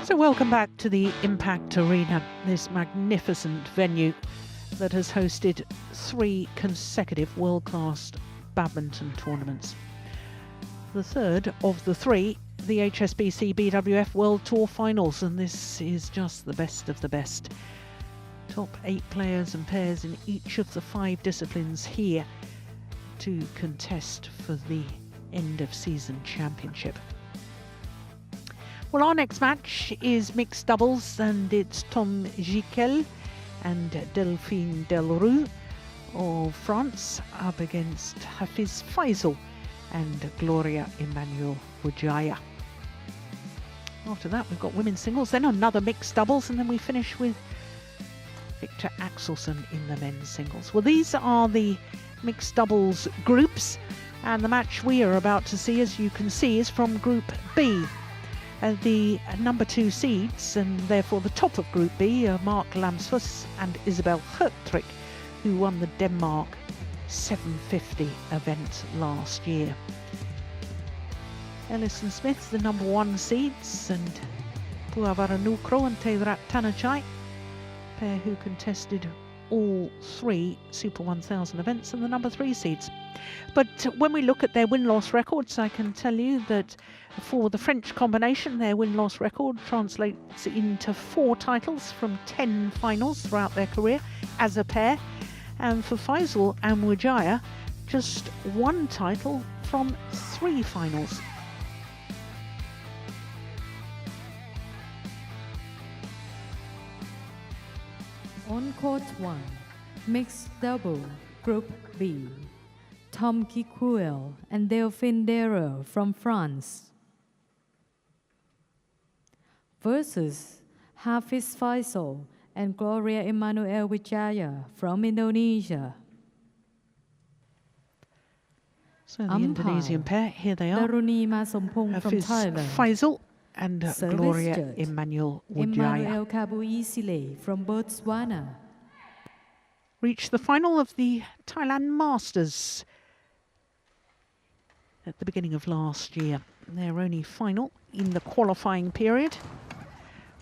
So welcome back to the Impact Arena, this magnificent venue that has hosted 3 consecutive world-class badminton tournaments. The third of the 3, the HSBC BWF World Tour finals, and this is just the best of the best. Top 8 players and pairs in each of the 5 disciplines here to contest for the end of season championship. Well, our next match is mixed doubles, and it's Tom Gicquel and Delrue of France up against Faizal and Gloria Emmanuel Widjaja. After that, we've got women's singles, then another mixed doubles, and then we finish with Victor Axelsen in the men's singles. Well, these are the mixed doubles groups, and the match we are about to see, as you can see, is from Group B. The number 2 seeds, and therefore the top of Group B, are Mark Lamsfors and Isabel Hertrick, who won the Denmark 750 event last year. Ellis and Smith, the number 1 seeds, and Puavaranukro and Tevrat Tanachai, pair who contested all 3 Super 1000 events, and the number 3 seeds. But when we look at their win-loss records, I can tell you that for the French combination, their win-loss record translates into 4 titles from 10 finals throughout their career as a pair. And for Faizal and Widjaja, just 1 title from 3 finals. On court 1, mixed double, Group B. Tom Gicquel and Delrue from France versus Hafiz Faizal and Gloria Emmanuel Widjaja from Indonesia. So the Indonesian pair, here they are. Hafiz Faizal and Gloria Emmanuel Widjaja. Kabuisile from Botswana reached the final of the Thailand Masters at the beginning of last year. Their only final in the qualifying period.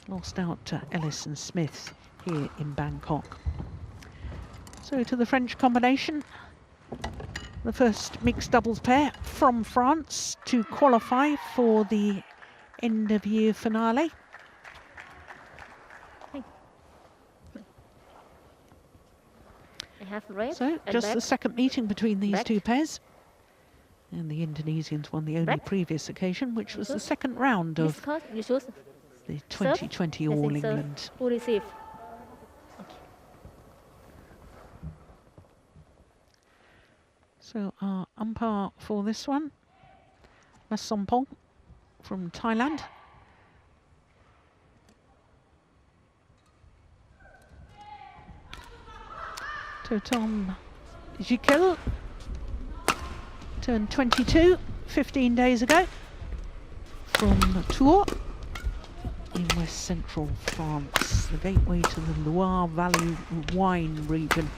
Lost out to Ellis and Smith here in Bangkok. So to the French combination, the first mixed doubles pair from France to qualify for the end of year finale. So just the second meeting between these 2 pairs. And the Indonesians won the only previous occasion, which was the second round of the 2020 All England. So our umpire for this one, Masompong from Thailand. Tom Gicquel turned 22 15 days ago from Tours in west central France, the gateway to the Loire Valley wine region.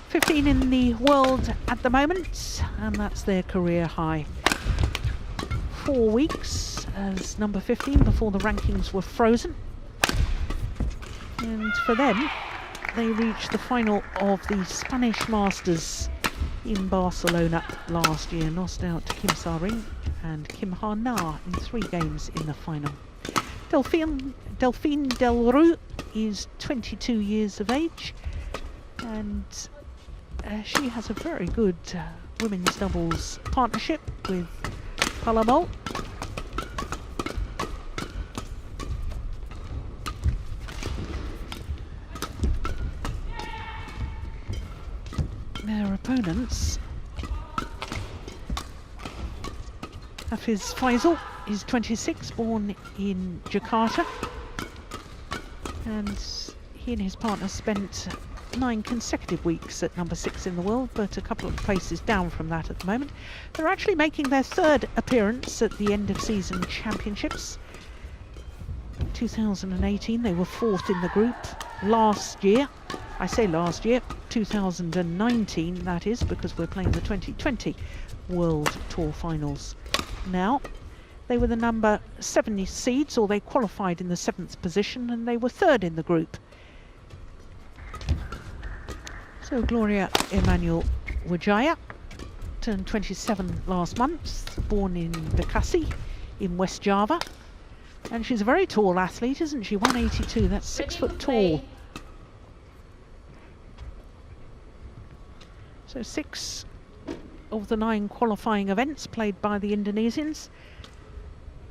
15 in the world at the moment, and that's their career high. 4 weeks as number 15 before the rankings were frozen. And for them, they reached the final of the Spanish Masters in Barcelona last year, lost out to Kim Sa-ring and Kim Ha-na in 3 games in the final. Delphine Delrue is 22 years of age, and she has a very good women's doubles partnership with Palamol. Their opponents, Hafiz Faizal is 26, born in Jakarta, and he and his partner spent 9 consecutive weeks at number 6 in the world, but a couple of places down from that at the moment. They're actually making their 3rd appearance at the end of season championships. 2018 they were 4th in the group. Last year, I say last year, 2019 that is, because we're playing the 2020 World Tour finals now. They were the number 70 seeds, or they qualified in the 7th position, and they were 3rd in the group. So Gloria Emmanuel Widjaja turned 27 last month, born in Bekasi in West Java. And she's a very tall athlete, isn't she? 182, that's 6 foot tall. So 6 of the 9 qualifying events played by the Indonesians.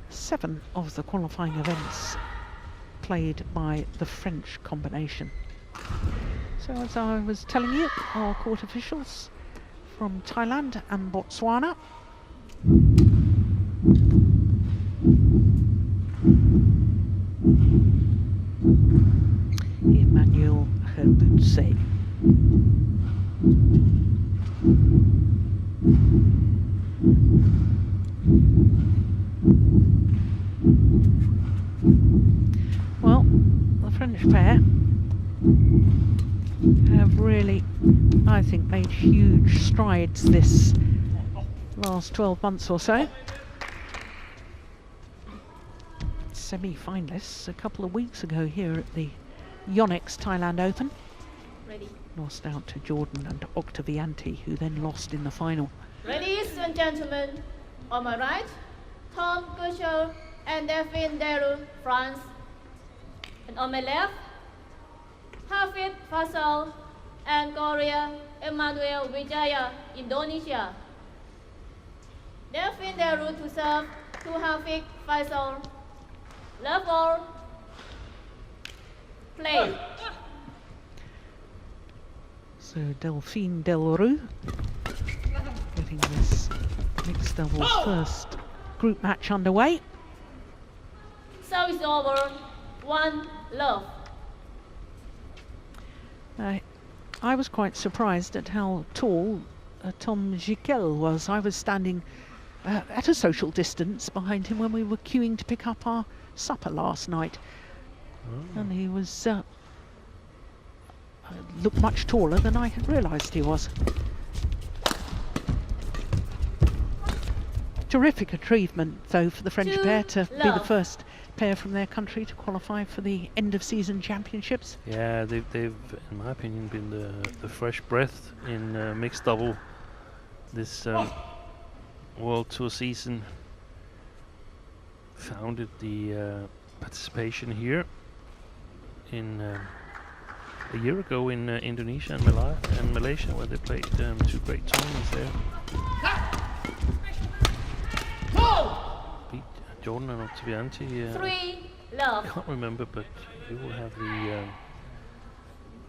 7 of the qualifying events played by the French combination. So as I was telling you, our court officials from Thailand and Botswana. Emmanuel Herbutse. Well, the French pair have really, I think, made huge strides this last 12 months or so. Semi-finalists a couple of weeks ago here at the Yonex Thailand Open. Ready. Lost out to Jordan and Octavianti, who then lost in the final. Ladies and gentlemen, on my right, Tom Gicquel and Delrue, France. And on my left, Faizal and Gloria Emmanuel Widjaja, Indonesia. Delrue to serve to Faizal. Love all. Play. So Delrue getting this mixed doubles first group match underway. So it's over. 1 love. I was quite surprised at how tall Tom Gicquel was. I was standing at a social distance behind him when we were queuing to pick up our supper last night. And he was looked much taller than I had realised he was. Terrific achievement, though, for the French pair to be the first pair from their country to qualify for the end-of-season championships. Yeah, they've, in my opinion, been the fresh breath in mixed double this World Tour season. Founded the participation here in a year ago in Indonesia and Malaysia, where they played 2 great tournaments there. Beat Jordan and Octavianti. 3 love. I can't remember, but you will have the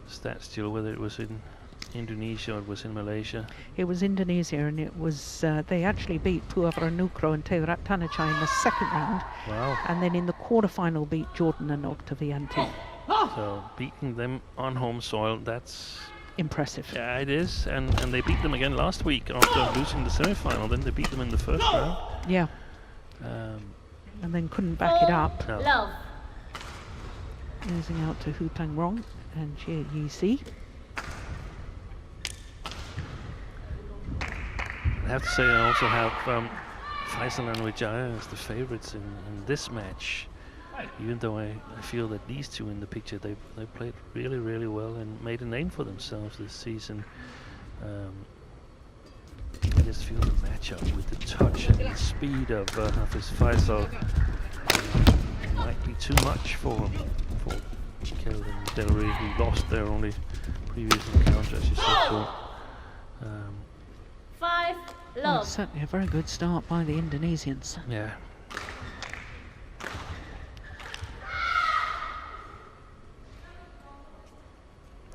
stats still, whether it was in Indonesia or it was in Malaysia. It was Indonesia, and it was they actually beat Puavara Nukro and Teurat Tanachai in the 2nd round. Wow. And then in the quarterfinal beat Jordan and Octavianti. So beating them on home soil, that's impressive. Yeah, it is, and they beat them again last week after losing the semi-final. Then they beat them in the 1st round. Yeah. And then couldn't back it up. No. Love. Losing out to Hu Pang Rong and Jie Yi. I have to say, I also have Faizal and Widjaja as the favorites in this match. Even though I feel that these two in the picture, they played really, really well and made a name for themselves this season. I just feel the matchup with the touch and the speed of Hafiz Faizal might be too much for Gicquel and Delrue, who lost their only previous encounter, as you said. So, 5 Well, love. it's certainly a very good start by the Indonesians. yeah.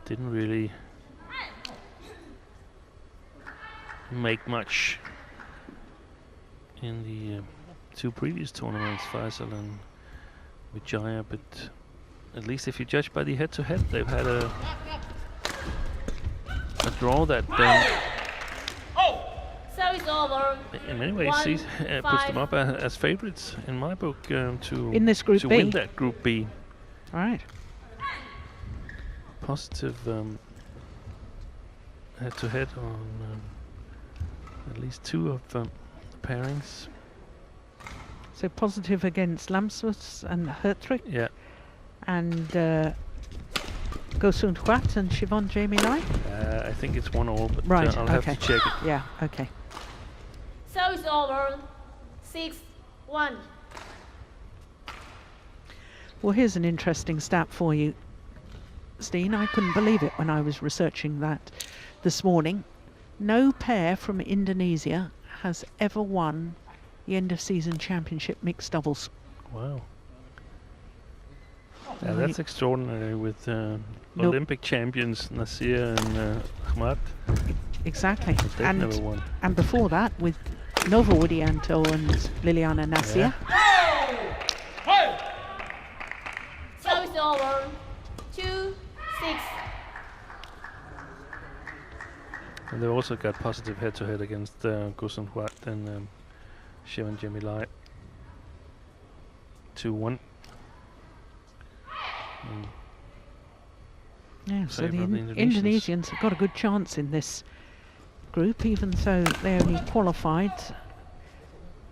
Didn't really make much in the 2 previous tournaments, Faizal and Widjaja, but at least if you judge by the head-to-head, they've had a draw that So it's over. in many ways puts them up as favorites in my book to In this Group to B. win that Group B. All right. Positive head-to-head on at least 2 of the pairings. So So positive against Lamsworth and Hertrick. Yeah. And Gosund Huat and Siobhan Jamie Lai. I think it's 1-1, but Right, I'll have to check it. Yeah, okay. So it's over. 6-1. Well, here's an interesting stat for you, Steen. I couldn't believe it when I was researching that this morning. No pair from Indonesia has ever won the end of season championship mixed doubles. Wow. Yeah, that's extraordinary with Olympic champions Nasir and Ahmad. Exactly. They've never won. And before that with Nova Widianto and Liliana Nasir. So it's over. 2-6. And they also got positive head-to-head against Gosund Huat and Siobhan Jamie Lai. 2-1. Yeah, so the Indonesians have got a good chance in this group, even though they only qualified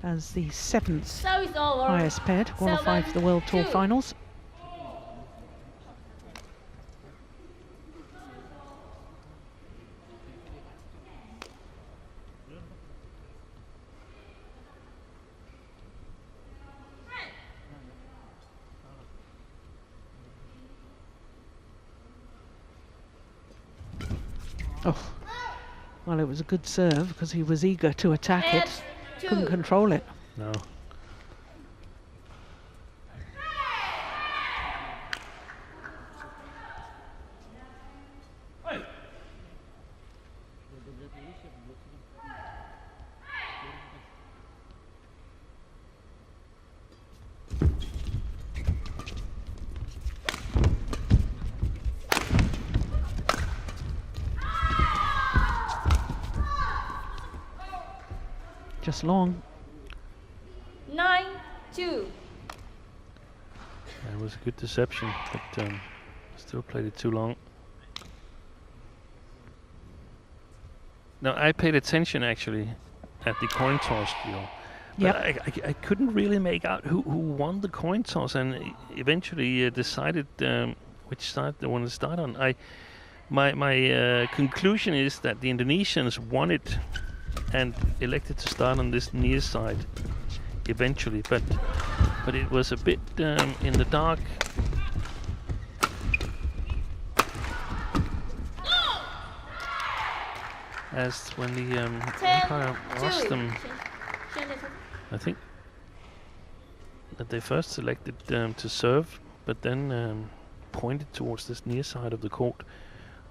as the 7th So it's over. highest pair to qualify for the World Tour 7-2. finals. Oh, well, it was a good serve because he was eager to attack it. Couldn't 8-2. control it. No. Just long. 9-2. It was a good deception, but still played it too long. Now, I paid attention actually at the coin toss deal. But I couldn't really make out who won the coin toss, and eventually decided which side they wanted to start on. My conclusion is that the Indonesians won it and elected to start on this near side eventually, but it was a bit in the dark. As when the umpire asked them, I think that they first selected to serve, but then pointed towards this near side of the court,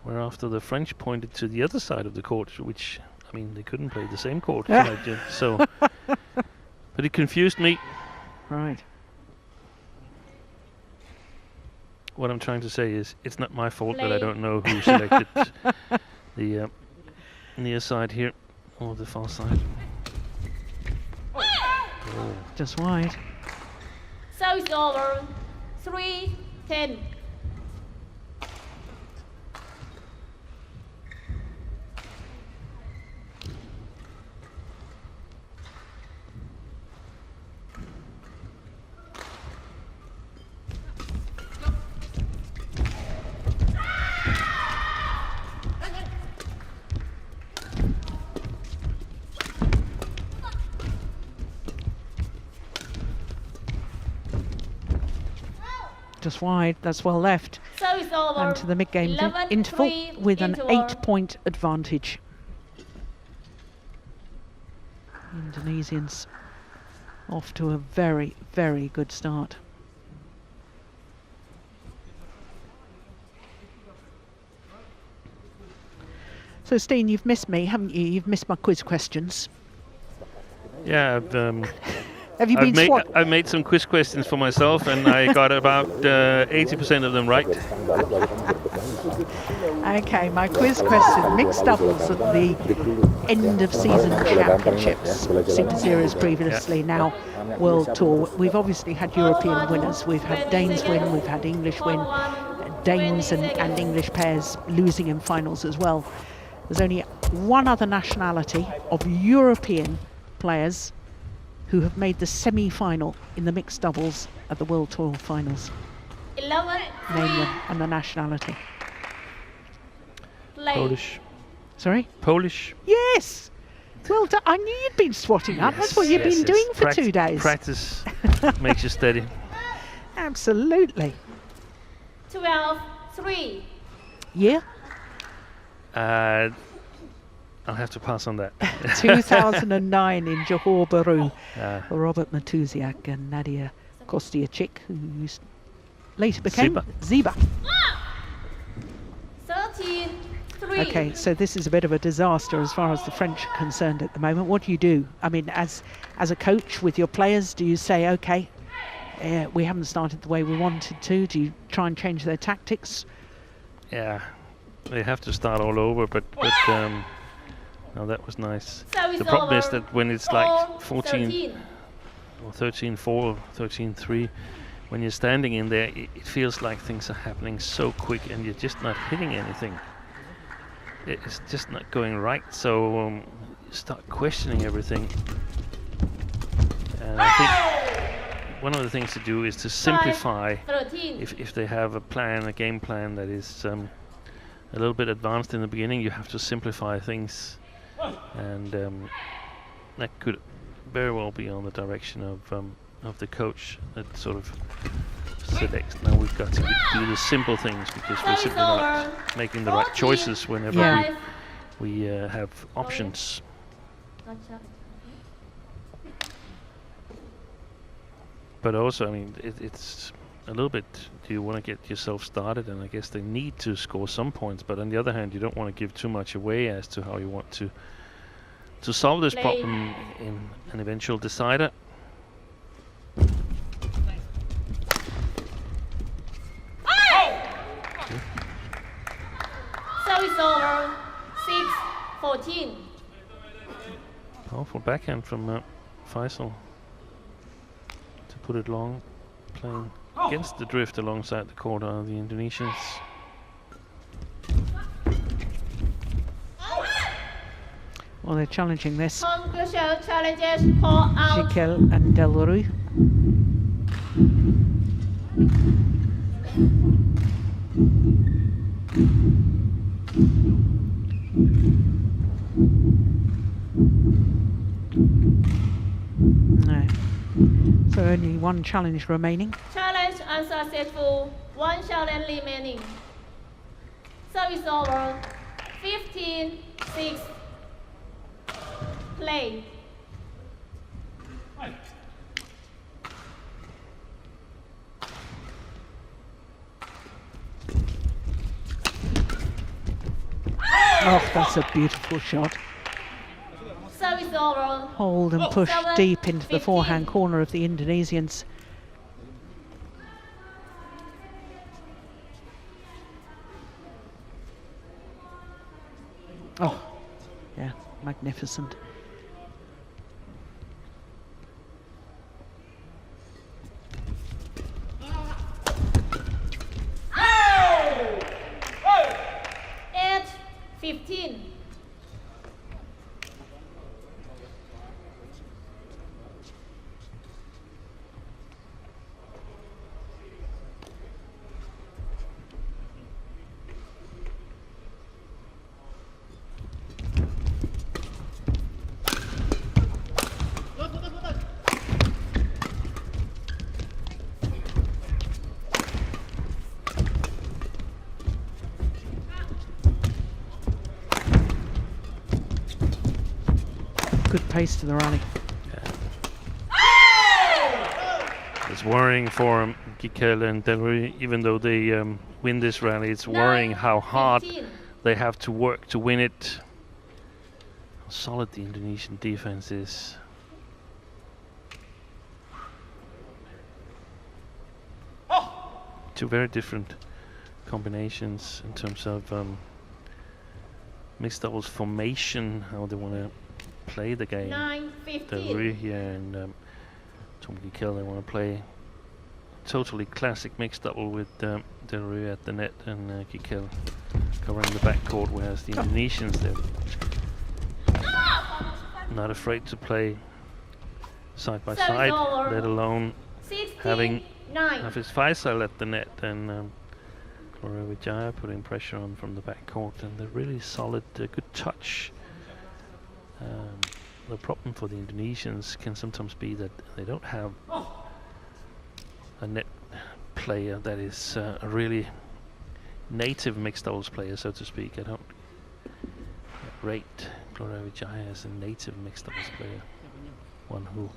whereafter the French pointed to the other side of the court, which, I mean, they couldn't play the same court tonight, so. But it confused me. Right. What I'm trying to say is, it's not my fault that I don't know who selected the near side here, or the far side. Oh. Just wide. So it's over. 3-10. Just wide. That's well left. So it's over. And to the mid-game 11-3 interval with an interval. 8-point advantage. Indonesians off to a very, very good start. So, Steen, you've missed me, haven't you? You've missed my quiz questions. Yeah, Have you been swatted? I made some quiz questions for myself, and I got about 80% of them right. Okay, my quiz question: mixed doubles at the end of season championships, Super Series previously, now World Tour. We've obviously had European winners. We've had Danes win, we've had English win, Danes and English pairs losing in finals as well. There's only one other nationality of European players who have made the semi-final in the mixed doubles at the World Tour finals. 11, Name them and the nationality. play. Polish. Sorry? Polish. Yes! Well done. I knew you'd been swatting up. That's what you've been doing for 2 days. Practice makes you steady. Absolutely. 12, 3. Yeah? I'll have to pass on that. 2009 in Johor Bahru. Uh, Robert Matusiak and Nadia Kostiachik, who later became Ziba. Ziba. 13, 3. Okay, so this is a bit of a disaster as far as the French are concerned at the moment. What do you do? I mean, as a coach with your players, do you say, okay, we haven't started the way we wanted to? Do you try and change their tactics? Yeah, they have to start all over, but no, that was nice. So The problem is over. that when it's like 14 13. or 13-4, 13-3, when you're standing in there, it feels like things are happening so quick and you're just not hitting anything. It's just not going right, so you start questioning everything. And I think one of the things to do is to simplify. 13. If they have a game plan that is a little bit advanced in the beginning, you have to simplify things, and that could very well be on the direction of the coach that sort of selects. Now we've got to do the simple things because we're Service simply not over. making the right 14. choices whenever Yeah. we have options. Gotcha. But also, I mean, it's a little bit, do you want to get yourself started? And I guess they need to score some points, but on the other hand, you don't want to give too much away as to how you want to solve this Play. problem in an eventual decider. Service over. 6, 14. Powerful backhand from Faizal to put it long, playing against the drift alongside the court are the Indonesians. Well, they're challenging this. Tom Gicquel challenges call out. Gicquel and Delrue. No. So only one challenge remaining. Challenge unsuccessful. 1 challenge remaining. Service over. 15, 6. Play. Oh, that's a beautiful shot. Service over. Hold and push 7, deep into the 15. forehand corner of the Indonesians. Oh, yeah, magnificent. Eight, 15. Good pace to the rally. It's worrying for Gicquel and Delrue, even though they win this rally. It's worrying how hard 15. they have to work to win it. How solid the Indonesian defense is. Two very different combinations in terms of mixed doubles formation, how they want to play the game. 9, 15. Delrue here and Tom Gicquel, they want to play totally classic mixed double with Delrue at the net and Gicquel covering the backcourt, whereas the Indonesians, they're not afraid to play side by Service side, over. let alone 16, having 9. Hafiz Faizal at the net, and Gloria Widjaja putting pressure on from the backcourt, and they're really solid, good touch. The problem for the Indonesians can sometimes be that they don't have a net player that is a really native mixed doubles player, so to speak. I don't rate Gloria Widjaja as a native mixed doubles player, one who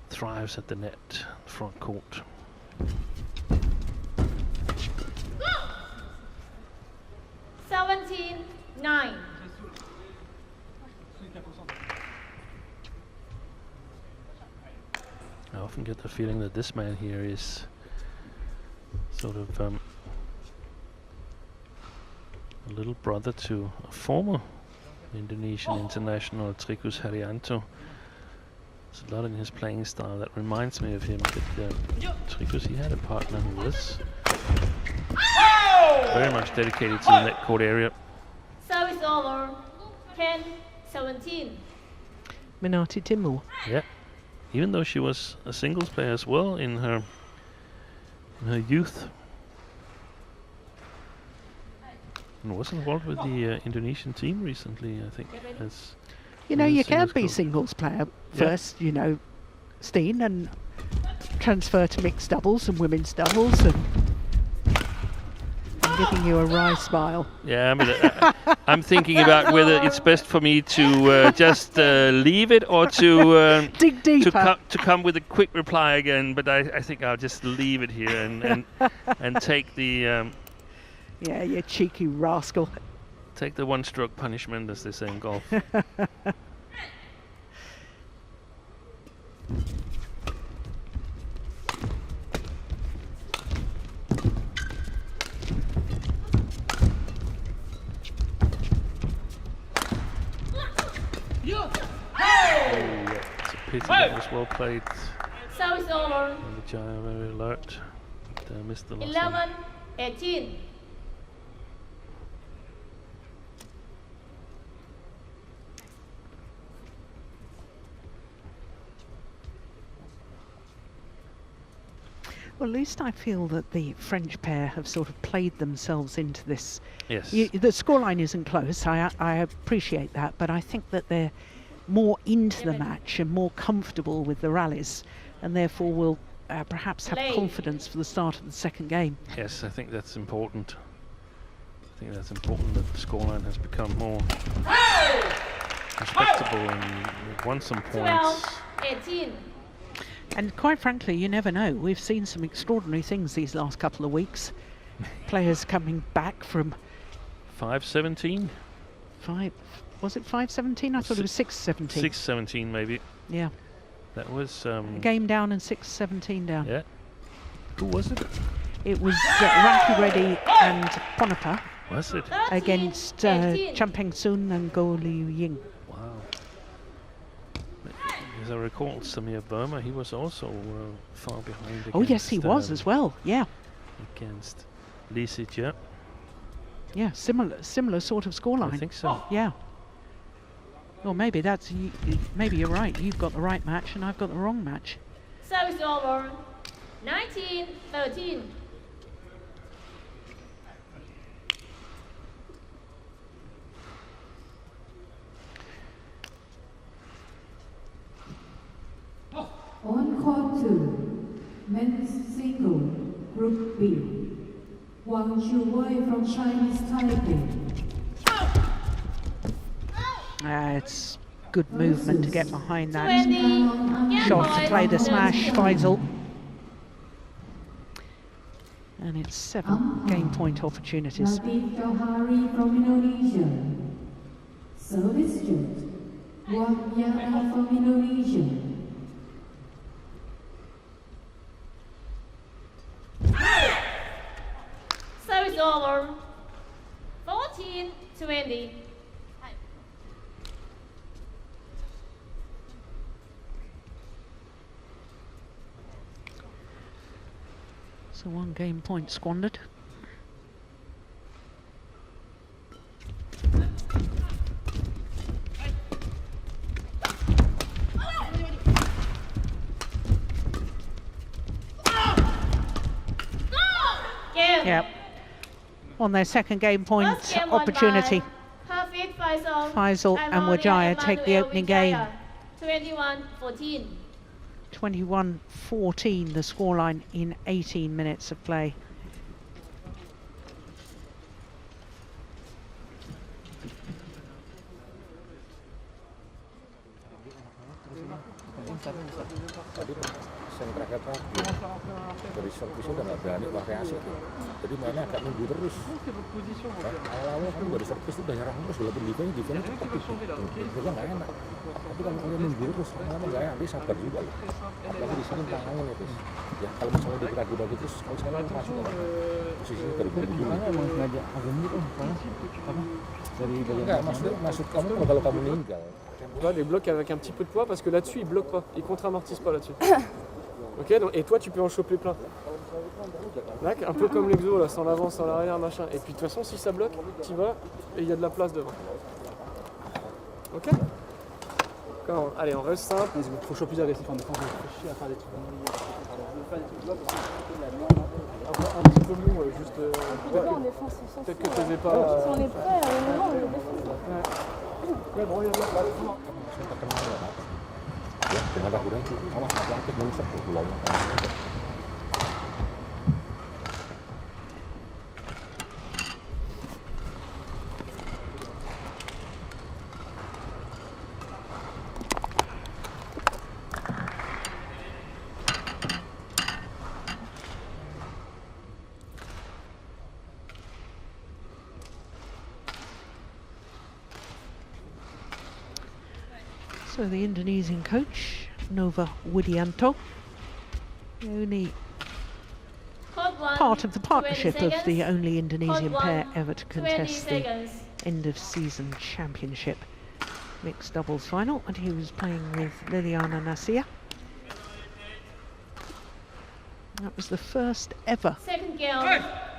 thrives at the net, front court. Seventeen, 9. I often get the feeling that this man here is sort of a little brother to a former Indonesian international, Trikus Haryanto. There's a lot in his playing style that reminds me of him, but Trikus, he had a partner who was very much dedicated to the net court area. Service over. 10, 17. Minati Timur. Yeah, even though she was a singles player as well in her youth, and was involved with the Indonesian team recently, I think. As You know, you can singles be coach. singles player Yeah. first, you know, Steen, and transfer to mixed doubles and women's doubles, and I'm giving you a wry smile. Yeah, but I'm thinking about whether it's best for me to just leave it or to Dig deeper. to come with a quick reply again. But I think I'll just leave it here and take the Yeah, you cheeky rascal. take the one-stroke punishment, as they say in golf. Yeah, it's a pity. That was well played. Service over. And Widjaja very alert. But, missed the last 11, one. 18. Well, at least I feel that the French pair have sort of played themselves into this. Yes. The scoreline isn't close, I appreciate that, but I think that they're more into the match and more comfortable with the rallies, and therefore will perhaps have confidence for the start of the second game. Yes, I think that's important. I think that's important that the scoreline has become more respectable and we've won some 12, points. 18. And quite frankly, you never know. We've seen some extraordinary things these last couple of weeks. Players coming back from 5-17? was it 5-17? I thought it was 6-17. 6-17 maybe. Yeah. That was A game down and 6-17 down. yeah. Who was it? It was Ranki Reddy and Ponapa Was it? 13, against 18. Champeng Sun and Go Liu Ying. Wow. As I recall, Samir Burma, he was also far behind. Oh yes, he against, was as well. Yeah. Against Lee Si-jia. Yeah, similar sort of scoreline. I think so. Yeah. Well, maybe that's maybe you're right. You've got the right match, and I've got the wrong match. Service over. 19, 13. On court 2, men's single, Group B. Wang Shuwei from Chinese Taipei. It's good movement to get behind that 20. shot to play the smash, Faizal. And it's 7 game point opportunities. Latif Johari from Indonesia. Service judge, Widjaja from Indonesia. Service over. 14, 20. So 1 game point squandered. Yeah. On their second game point First game won opportunity. by Hafiz Faizal Faizal and Widjaja take the opening game. 21-14. 21-14 the scoreline in 18 minutes of play. Yang terakhir dari servisnya udah nggak berani variasi tuh, jadi mainnya agak nunggu terus. Awal-awal kan dari servis udah nyerang terus, walaupun defense cepat itu, juga nggak enak. Tapi kalau kalian nunggu terus, lama nggak enak, dia sabar juga loh. Apalagi di sini tangannya itu, ya kalau misalnya dia ragu-ragu terus, kalau sekarang masuk posisinya terbuka. Gimana emang ngajak agak gitu, apa? Dari enggak, maksud kamu kalau kamu meninggal. Toi, des blocs avec un petit peu de poids parce que là-dessus, ils bloquent pas, ils contre-amortissent pas là-dessus. Ok, donc, et toi, tu peux en choper plein. D'accord, un peu comme l'exo, là, sans l'avant, sans l'arrière, machin. Et puis de toute façon, si ça bloque, tu vas et il y a de la place devant. Ok. Quand, allez, on reste simple. Il faut choper plus agressif en défense, je réfléchis à faire des trucs. Un petit peu mou, juste. Peut-être que tu n'avais pas. Si on est prêt, à un moment, on le défend. Ya, dengan ragu-ragu, sama sakit menyesek pulau. So the Indonesian coach, Nova Widianto, the only part of the partnership of the only Indonesian pair ever to contest the end of season championship mixed doubles final, and he was playing with Liliana Nasir. That was the first ever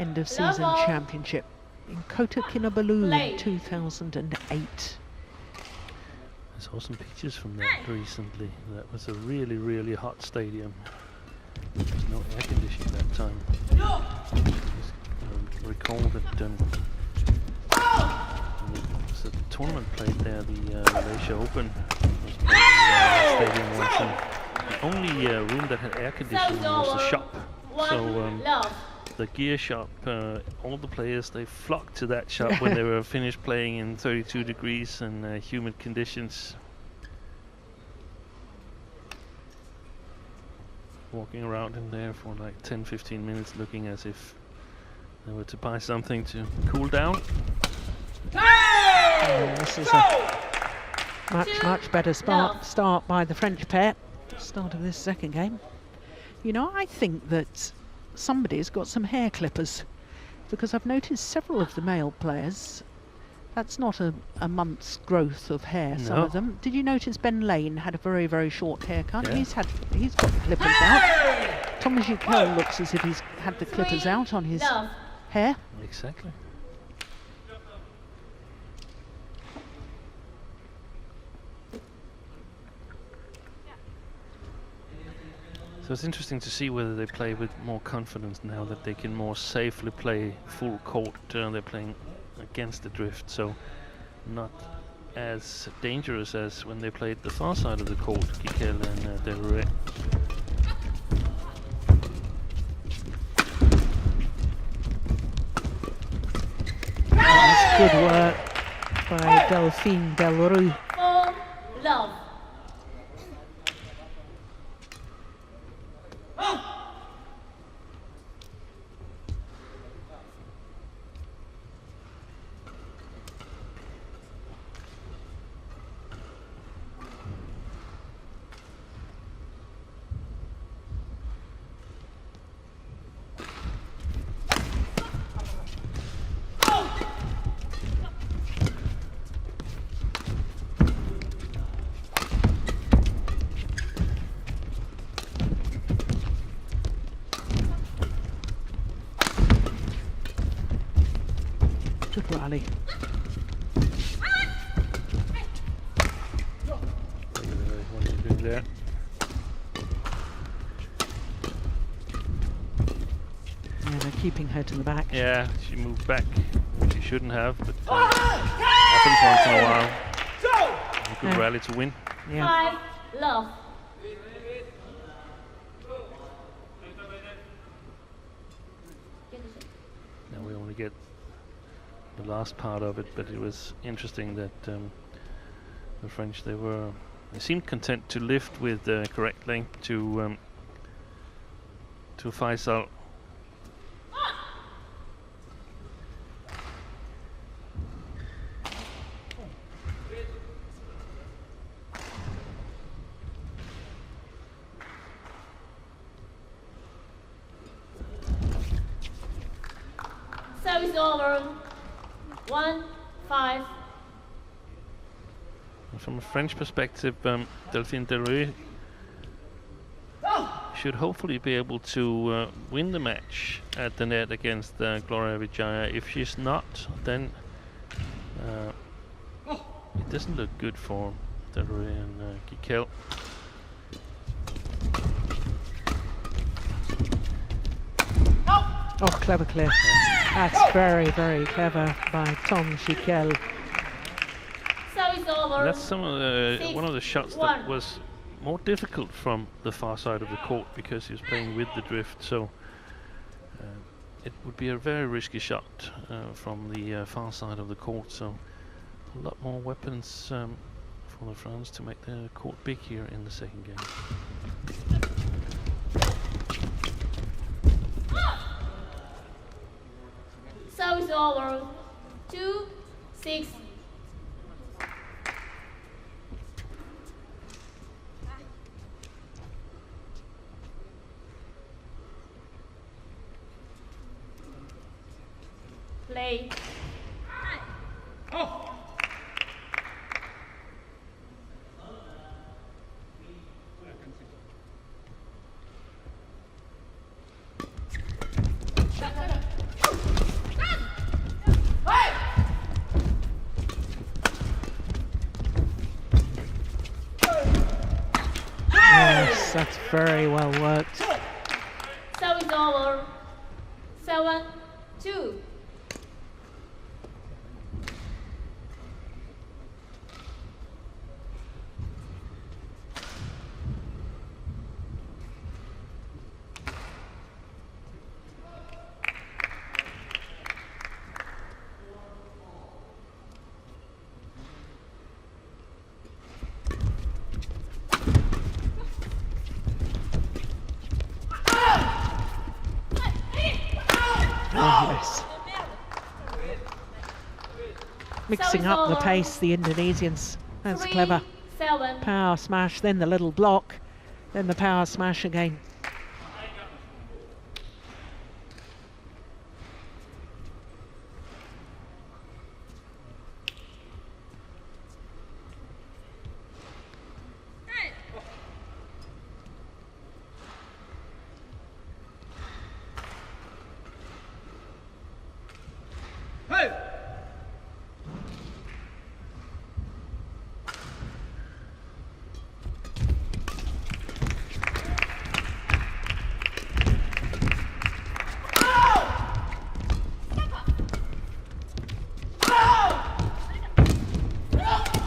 end of season championship in Kota Kinabalu in 2008. I saw some pictures from that recently. That was a really, really hot stadium. There was no air conditioning that time. I recall that the tournament played there, the Malaysia Open was played in the stadium once, and the only room that had air conditioning was the shop. So the gear shop, all the players, they flocked to that shop when they were finished playing in 32 degrees and humid conditions. Walking around in there for like 10-15 minutes looking as if they were to buy something to cool down. This is a much better start by the French pair. Start of this second game. You know, I think that somebody's got some hair clippers, because I've noticed several of the male players, that's not a month's growth of hair, some of them. Did you notice Ben Lane had a very, very short haircut? Yeah. He's got the clippers out. Thomas Gicquel looks as if he's had the clippers out on his hair. Exactly. So it's interesting to see whether they play with more confidence now that they can more safely play full court. They're playing against the drift, so not as dangerous as when they played the far side of the court, Gicquel and Delrue. That's good work by Delphine Delrue. Love. Good rally. What are you doing there? Yeah, they're keeping her to the back. Yeah, she moved back, which she shouldn't have, but happens once in a while. A good rally to win. Yeah. 5 love. Now we only get the last part of it, but it was interesting that the French, they seemed content to lift with the correct length to Faizal. Service over. 1-5. From a French perspective, Delrue should hopefully be able to win the match at the net against Gloria Widjaja. If she's not, then it doesn't look good for Delrue and Gicquel. Oh, clever clear. That's very, very clever by Tom Gicquel. Service over. That's some of the one of the shots that was more difficult from the far side of the court because he was playing with the drift. So it would be a very risky shot from the far side of the court. So a lot more weapons for the France to make the court big here in the second game. Service over. 2-6. Play. Yes, that's very well worked. Service over. 7-2. Oh, yes. Mixing up the pace, the Indonesians. That's clever. 3-7. Power smash, then the little block, then the power smash again.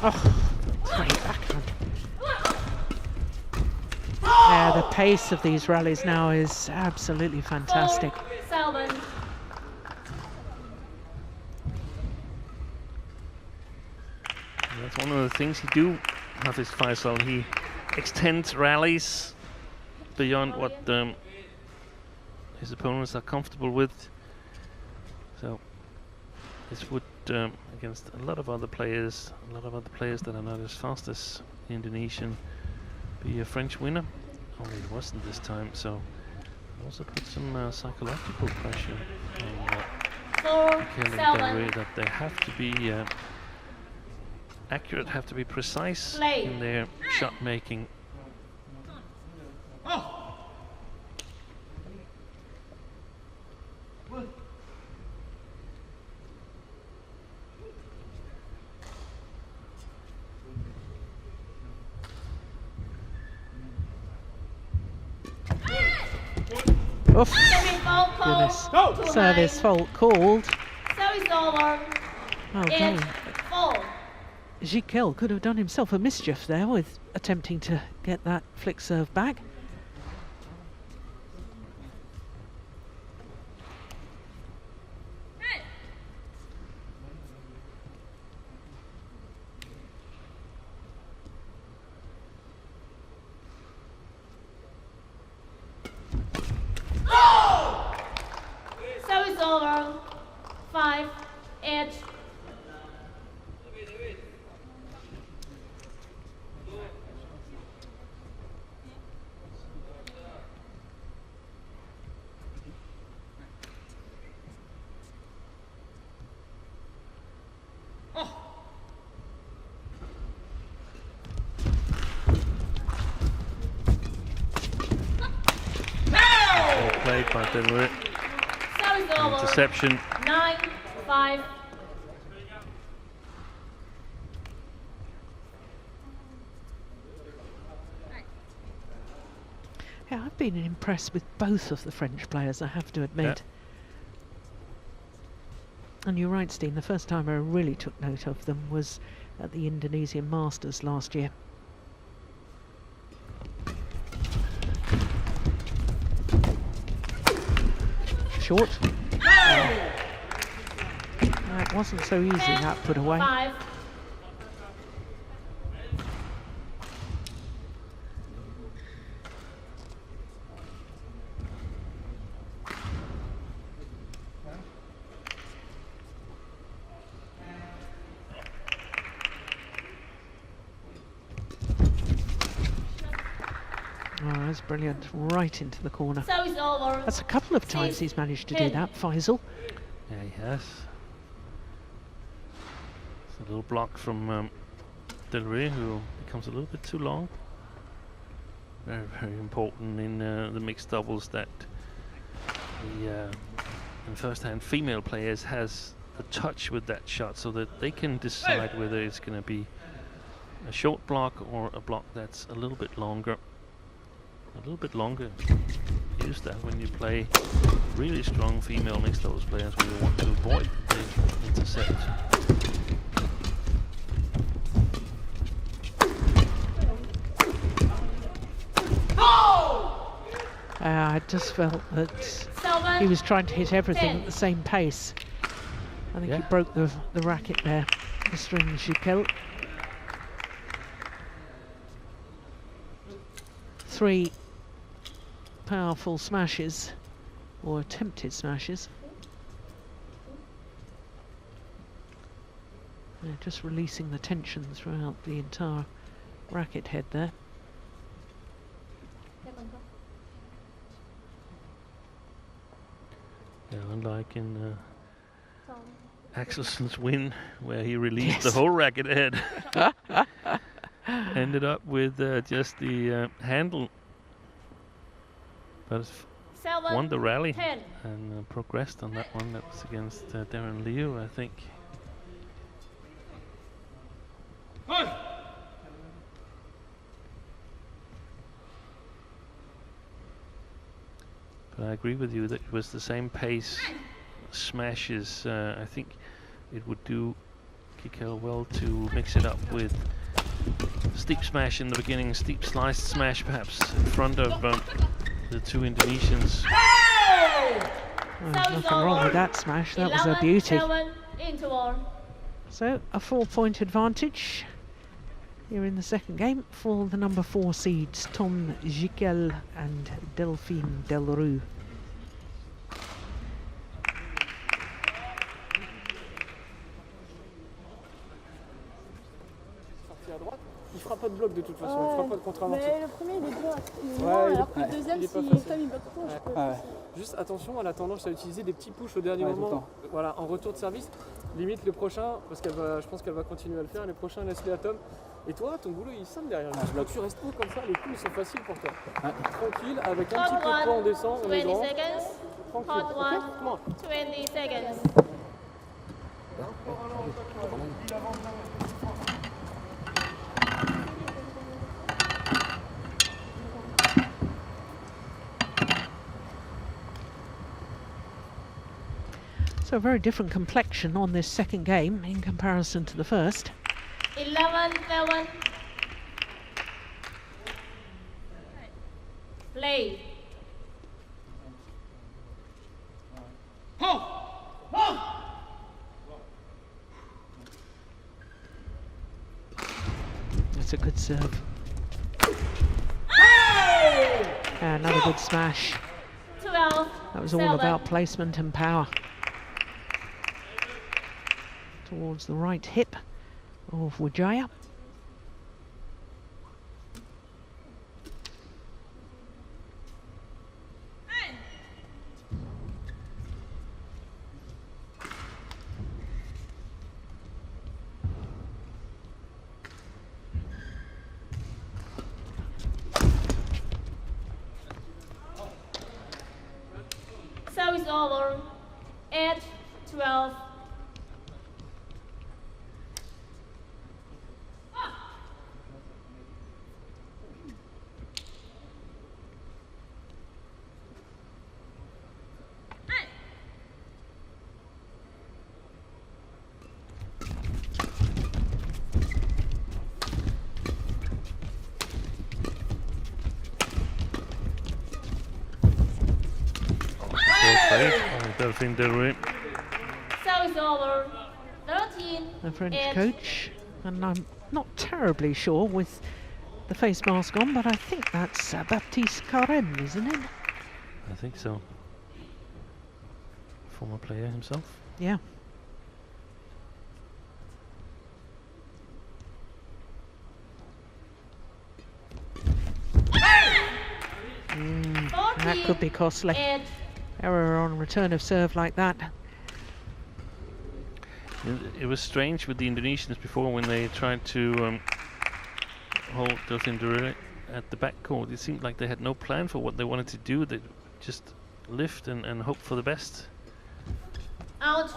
Oh, great backhand. Yeah, the pace of these rallies now is absolutely fantastic. 4-7. That's one of the things he do have his Faizal. He extends rallies beyond what his opponents are comfortable with. So this would, against a lot of other players that are not as fast as the Indonesian, be a French winner. Only it wasn't this time. So also put some psychological pressure on Delrue, that they have to be accurate, have to be precise in their shot making. Oof. Goodness. Service fault called. Service over. Well done. 8-4. Gicquel could have done himself a mischief there with attempting to get that flick serve back. Service over. 5-8. Played by Delrue. Service over. Interception. 9-5. Yeah, I've been impressed with both of the French players, I have to admit. And you're right, Steen, the first time I really took note of them was at the Indonesian Masters last year. Short. That wasn't so easy, that put away. 5. Oh, that's brilliant. Right into the corner. Service over. That's a couple of times he's managed to do that, Faizal. Yeah, he has. It's a little block from Delrue, who becomes a little bit too long. Very, very important in the mixed doubles that the in first-hand female players has the touch with that shot, so that they can decide whether it's going to be a short block or a block that's a little bit longer. A little bit longer. Use that when you play really strong female mixed doubles players where you want to avoid the intercept. I just felt that he was trying to hit everything at the same pace. I think he broke the racket there, the string Gicquel. 3 powerful smashes, or attempted smashes. Yeah, just releasing the tension throughout the entire racket head there. Yeah, unlike in Axelson's win, where he released the whole racket head. Ended up with just the handle, but won the rally and progressed on that one. That was against Darren Liu, I think. But I agree with you that it was the same pace smashes. I think it would do Gicquel well to mix it up with steep smash in the beginning, steep sliced smash perhaps in front of the two Indonesians. Well, nothing wrong with that smash, that was a beauty. So a 4-point advantage here in the second game for the number 4 seeds, Tom Gicquel and Delphine Delrue. Il fera pas de bloc de toute façon, il fera pas de contre-amorti. Mais le premier il est dur, alors que le deuxième, si Tom il bloque trop, je peux. Juste attention, elle a tendance à utiliser des petits pushs au dernier moment. Voilà, en retour de service. Limite le prochain, parce qu'elle va, je pense qu'elle va continuer à le faire, les prochains laisse-les à Tom. Et toi, ton boulot il sonne derrière. Donc tu restes haut comme ça, les coups ils sont faciles pour toi. Tranquille, avec un petit peu de poids on descend, on est grand. Tranquille, okay? 20 seconds. So a very different complexion on this second game in comparison to the first. 11-7. Play. That's a good serve. Another good smash. 12. That was all about placement and power. Towards the right hip of Widjaja. Service over. 8-12. Delrue. Service over. 13. The French 8. coach, and I'm not terribly sure with the face mask on, but I think that's Baptiste Carême, isn't it? I think so. Former player himself. Yeah. That could be costly. 8. Error on return of serve like that. It was strange with the Indonesians before when they tried to hold Delrue at the back court. It seemed like they had no plan for what they wanted to do. They just lift and hope for the best. Out.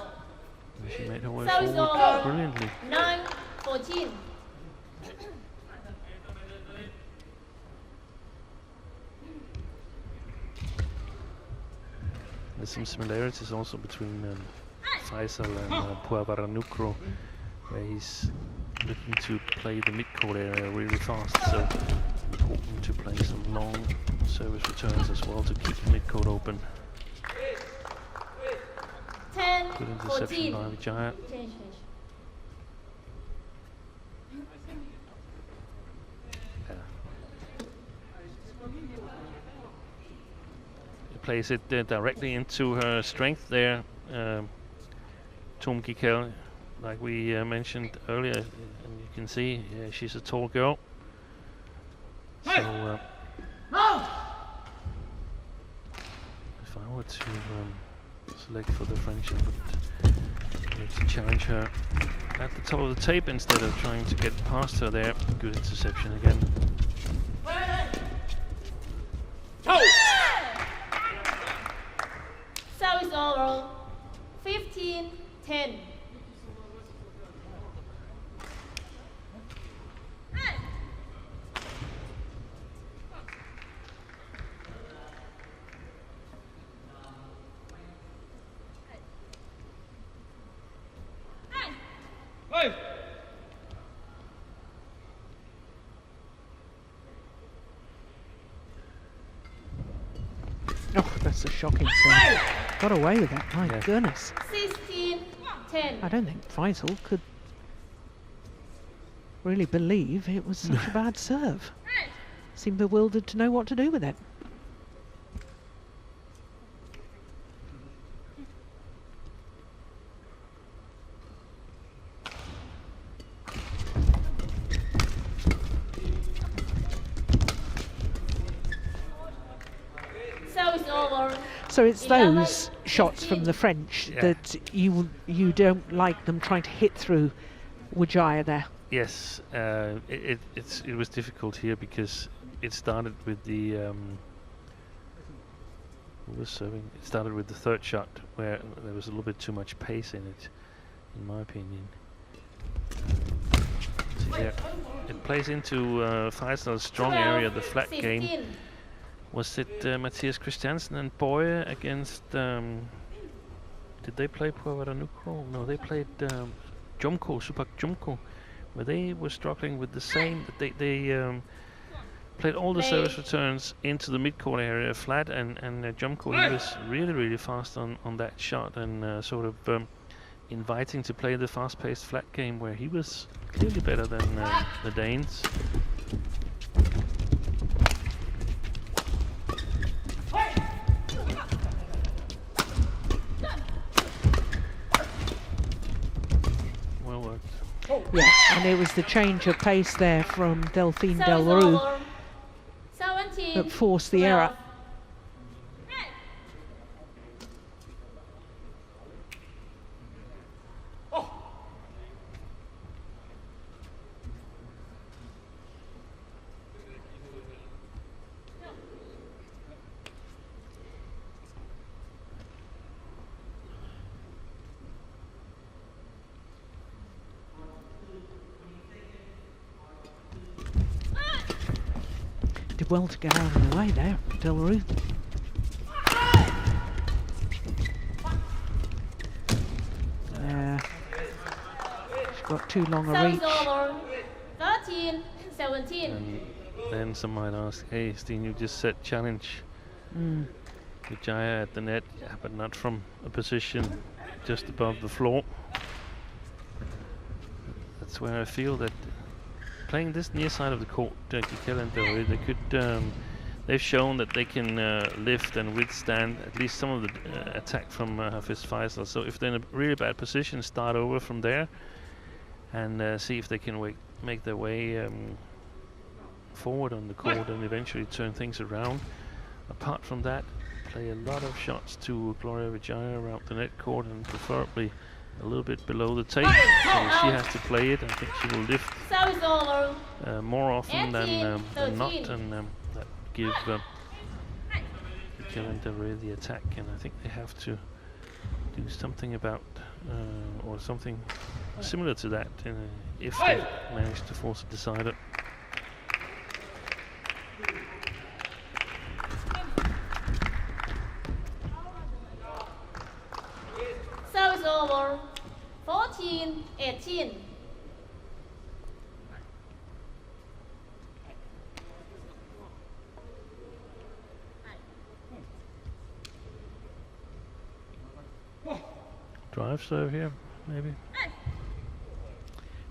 She made her way Service forward over. brilliantly. 9-14. There's some similarities also between Faizal and Puavaranukroh, where he's looking to play the mid-court area really fast, so important to play some long service returns as well to keep the mid-court open. 10, Good interception 14. by Widjaja. Change. Plays it directly into her strength there, Gicquel, like we mentioned earlier, and you can see she's a tall girl. So if I were to select for the French, I would need to challenge her at the top of the tape instead of trying to get past her there. Good interception again. Service over. 15-10. Oh, that's a shocking save. Got away with that, my goodness. 16-10. I don't think Faizal could really believe it was such a bad serve. Seemed bewildered to know what to do with it. Service over. So it's those shots from the French that you don't like them trying to hit through Widjaja there. Yes, it was difficult here because it started with the who was serving. It started with the third shot where there was a little bit too much pace in it, in my opinion. So yeah, it plays into Faizal's strong area, the flat game. Was it Mathias Christiansen and Boye against did they play Puavaranukro? No, they played Jumko, Supak Jumko, where they were struggling with the same. They played all the service returns into the mid-court area flat, and Jumko, he was really fast on that shot, and sort of inviting to play the fast-paced flat game where he was clearly better than the Danes. Well worked. Yeah, and it was the change of pace there from Delphine Delrue that forced the error. Did well to get out of the way there, Delrue. She's got too long a reach. 13-17. And then some might ask, hey, Steen, you just set challenge. Widjaja at the net, yeah, but not from a position just above the floor. That's where I feel that playing this near side of the court, Gicquel and Delrue, they could, they've shown that they can lift and withstand at least some of the attack from Faizal. So if they're in a really bad position, start over from there and see if they can make their way forward on the court and eventually turn things around. Apart from that, play a lot of shots to Gloria Widjaja around the net court, and preferably a little bit below the tape. So she has to play it. I think she will lift more often than not, and that give Gicquel and Delrue the attack. And I think they have to do something about or something similar to that if they manage to force a decider. Service over. 14-18. Drive serve here, maybe.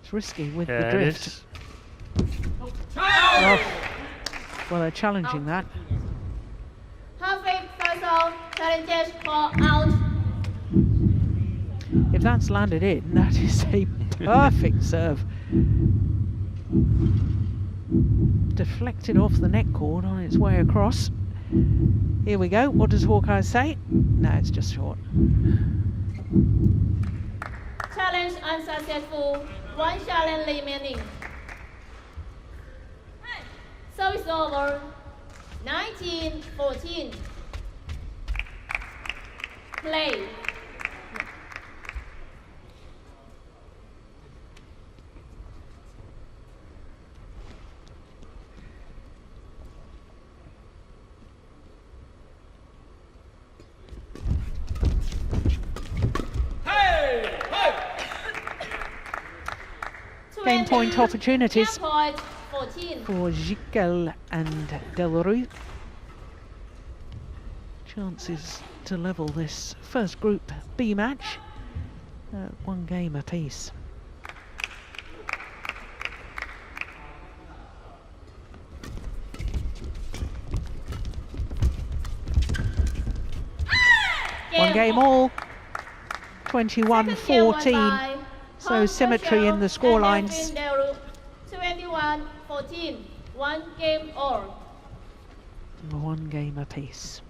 It's risky with the Yeah, drift. Oh. Well, they're challenging that. Halfway Faizal challenges for out. If that's landed in, that is a perfect serve. Deflected off the net cord on its way across. Here we go. What does Hawkeye say? No, it's just short. Challenge unsuccessful. One challenge remaining. Service over. 19-14. Play. Game point opportunities Point 14. for Gicquel and Delrue. Chances to level this first Group B match. One game apiece. One game all. 21-14. So symmetry in the scorelines. 21-14. One game all. One game apiece.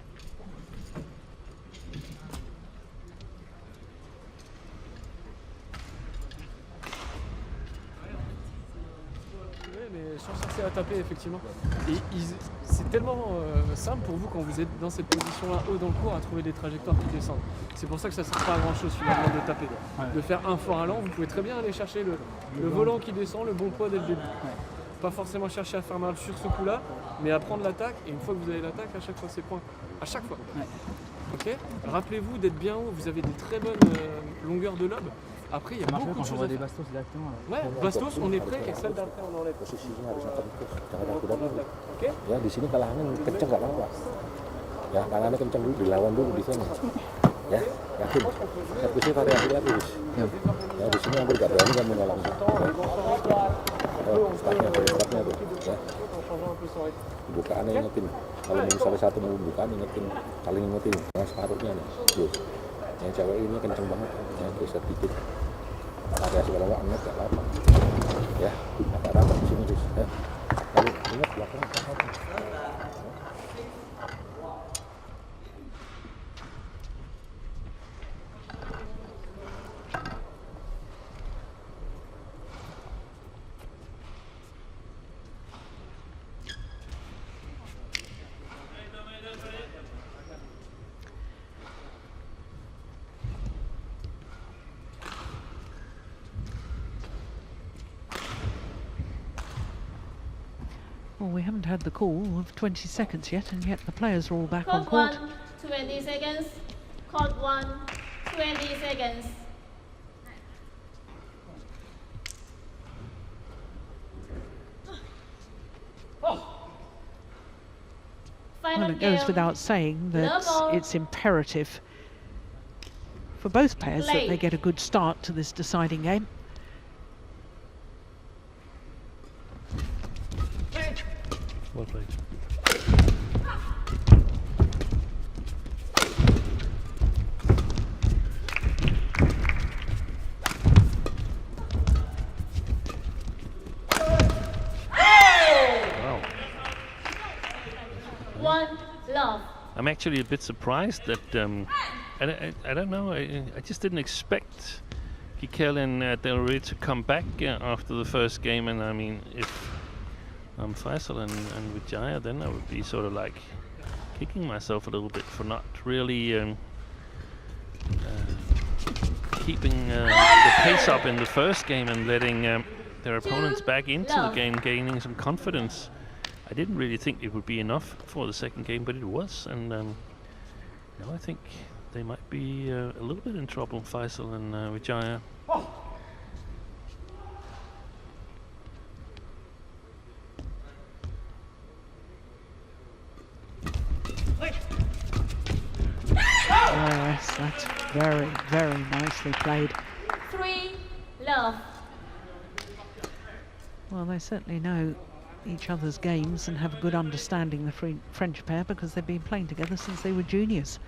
Les chances assez à taper effectivement. Et c'est tellement simple pour vous quand vous êtes dans cette position-là haut dans le court à trouver des trajectoires qui descendent. C'est pour ça que ça ne sert pas à grand chose finalement de taper. De faire un fort allant, vous pouvez très bien aller chercher le volant qui descend, le bon poids dès le début. Pas forcément chercher à faire mal sur ce coup-là, mais à prendre l'attaque. Et une fois que vous avez l'attaque, à chaque fois c'est point. À chaque fois. Ouais. Ok. Rappelez-vous d'être bien haut. Vous avez des très bonnes longueurs de lobe. Après, il y a beaucoup de choses à des faire. bastos directement. Ouais, bastos, on est prêt et celle d'après, on enlève. Posisinya harus akan terus, jangan ragu-ragu. Ok. Ya di sini kalangan kenceng nggak apa-apa. Ya kalangannya kenceng dulu, dilawan dulu di sini. Ya, yakin. Servisnya variasi terus. Ya di sini hampir nggak berani kan menolak. Oh, startnya tuh. Ya. Bukaannya ingetin. Kalau misalnya satu mau bukaan ingetin, saling ingetin. Nah, separuhnya nih. Terus. Yang cewek ini kenceng banget. Ya, geser dikit. Variasi kalau nggak nggak apa-apa. Ya, agak rapat di sini terus. Ya. Lalu ingat belakang. Well, we haven't had the call of 20 seconds yet, and yet the players are all back on court. 1, 20 seconds. Court 1, 20 seconds. Well, it goes without saying that it's imperative for both pairs that they get a good start to this deciding game. Well played. Wow. 1 love. I'm actually a bit surprised that I don't know. I just didn't expect Gicquel and Delrue to come back after the first game, and I mean, if I'm Faizal and Widjaja, then I would be sort of like kicking myself a little bit for not really keeping the pace up in the first game and letting their opponents back into the game, gaining some confidence. I didn't really think it would be enough for the second game, but it was, and now I think they might be a little bit in trouble, Faizal and Widjaja. Yes, that's very, very nicely played. 3 love. Well, they certainly know each other's games and have a good understanding, the French pair, because they've been playing together since they were juniors.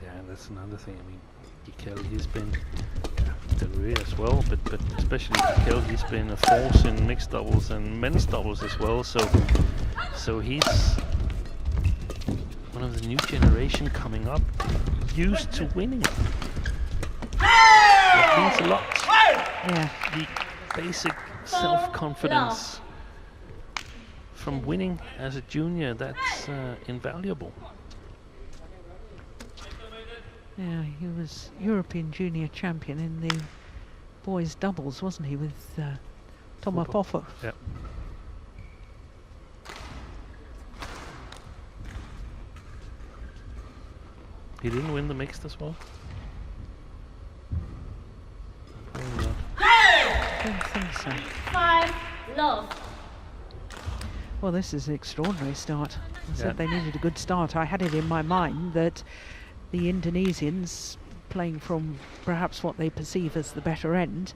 Yeah, and that's another thing. I mean, Gicquel, he's been Delrue as well, but especially Gicquel, he's been a force in mixed doubles and men's doubles as well. So he's one of the new generation coming up, used to winning. That means a lot. Yeah. The basic self-confidence from winning as a junior, that's invaluable. Yeah, he was European junior champion in the boys doubles, wasn't he, with Thomas Poffer? Yeah. He didn't win the mixed as well? Probably not. I don't think so. 5 love. Well, this is an extraordinary start. I said they needed a good start. I had it in my mind that the Indonesians, playing from perhaps what they perceive as the better end,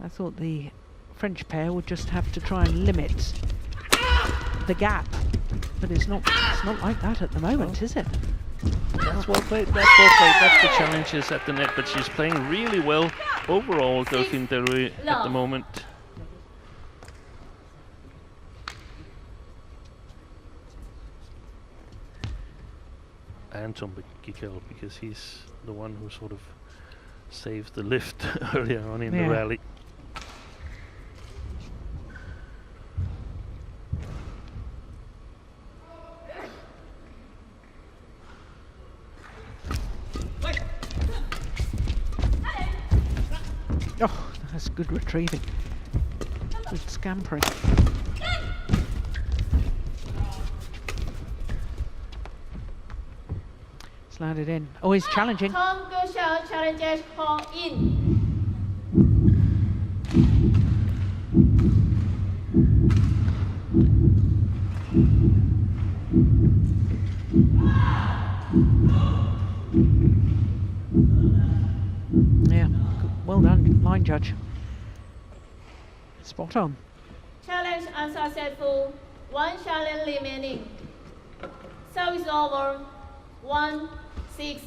I thought the French pair would just have to try and limit the gap. But it's not like that at the moment, is it? That's well played, that's well played. That's the challenges at the net, but she's playing really well overall, Delphine Delrue, at the moment. And Tom Gicquel, because he's the one who sort of saved the lift earlier on in the rally. That's good retrieving. Good scampering. Slanted in. Oh, he's challenging. Tom Gicquel challenges call in. Yeah, well done, line judge. Spot on. Challenge unsuccessful. One challenge remaining. Service over. 1-6.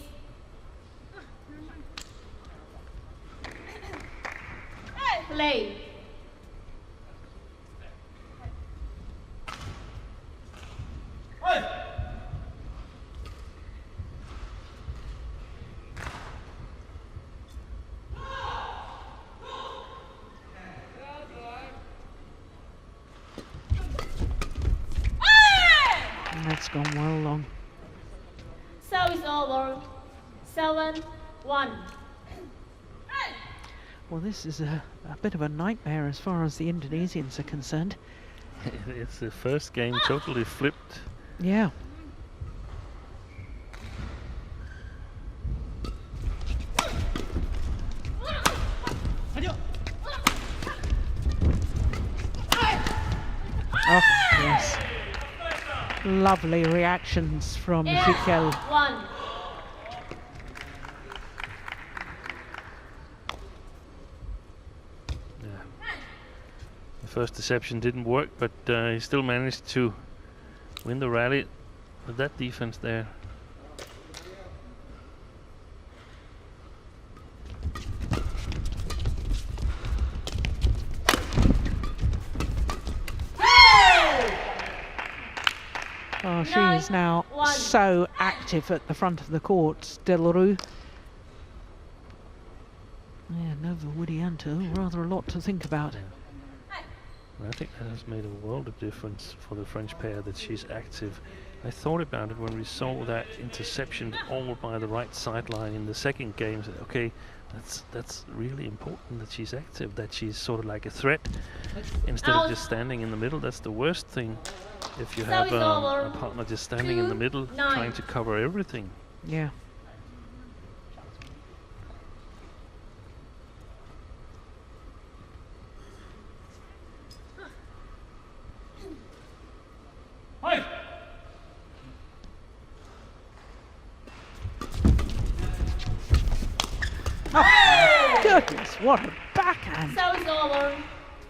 Play. And that's gone well long. Service over. 7-1. Well, this is a bit of a nightmare as far as the Indonesians are concerned. It's the first game totally flipped. Yeah. Oh, yes. Lovely reactions from Gicquel. 1. The first deception didn't work, but he still managed to win the rally with that defense there. Oh, she is now so active at the front of the court, Delrue. Yeah, Nova Widjaja, rather a lot to think about. I think that has made a world of difference for the French pair that she's active. I thought about it when we saw that interception all by the right sideline in the second game. Said, okay, that's really important that she's active, that she's sort of like a threat instead of just standing in the middle. That's the worst thing if you have a partner just standing in the middle trying to cover everything. Yeah. Oh, goodness, what a backhand Service over.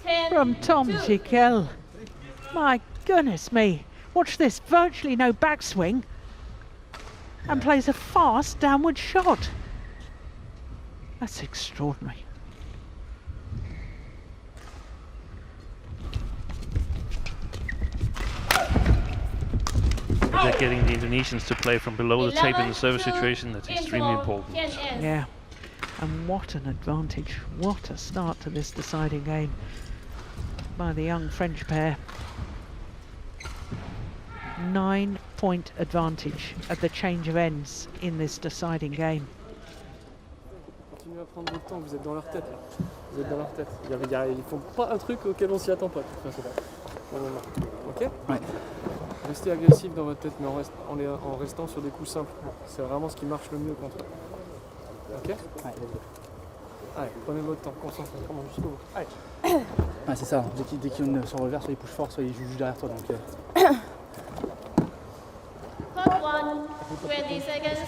10. from Tom Gicquel. My goodness me. Watch this, virtually no backswing, and plays a fast downward shot. That's extraordinary. They're getting the Indonesians to play from below the tape in the service situation. That's extremely important. Yeah, and what an advantage, what a start to this deciding game by the young French pair. 9-point advantage at the change of ends in this deciding game. Continuez à prendre votre temps, vous êtes dans leur tête. Vous êtes dans leur tête. Ils font pas un truc auquel on s'y attend pas de toute façon. Ok. Ouais. Restez agressif dans votre tête, mais en restant sur des coups simples. C'est vraiment ce qui marche le mieux contre eux. Ok. Ouais. Allez, prenez votre temps, concentrez-vous jusqu'au bout. Allez. Ouais, c'est ça. Dès qu'ils sont revers, soit ils poussent fort, soit ils jouent juste derrière toi. Donc, Code 1, 20 seconds.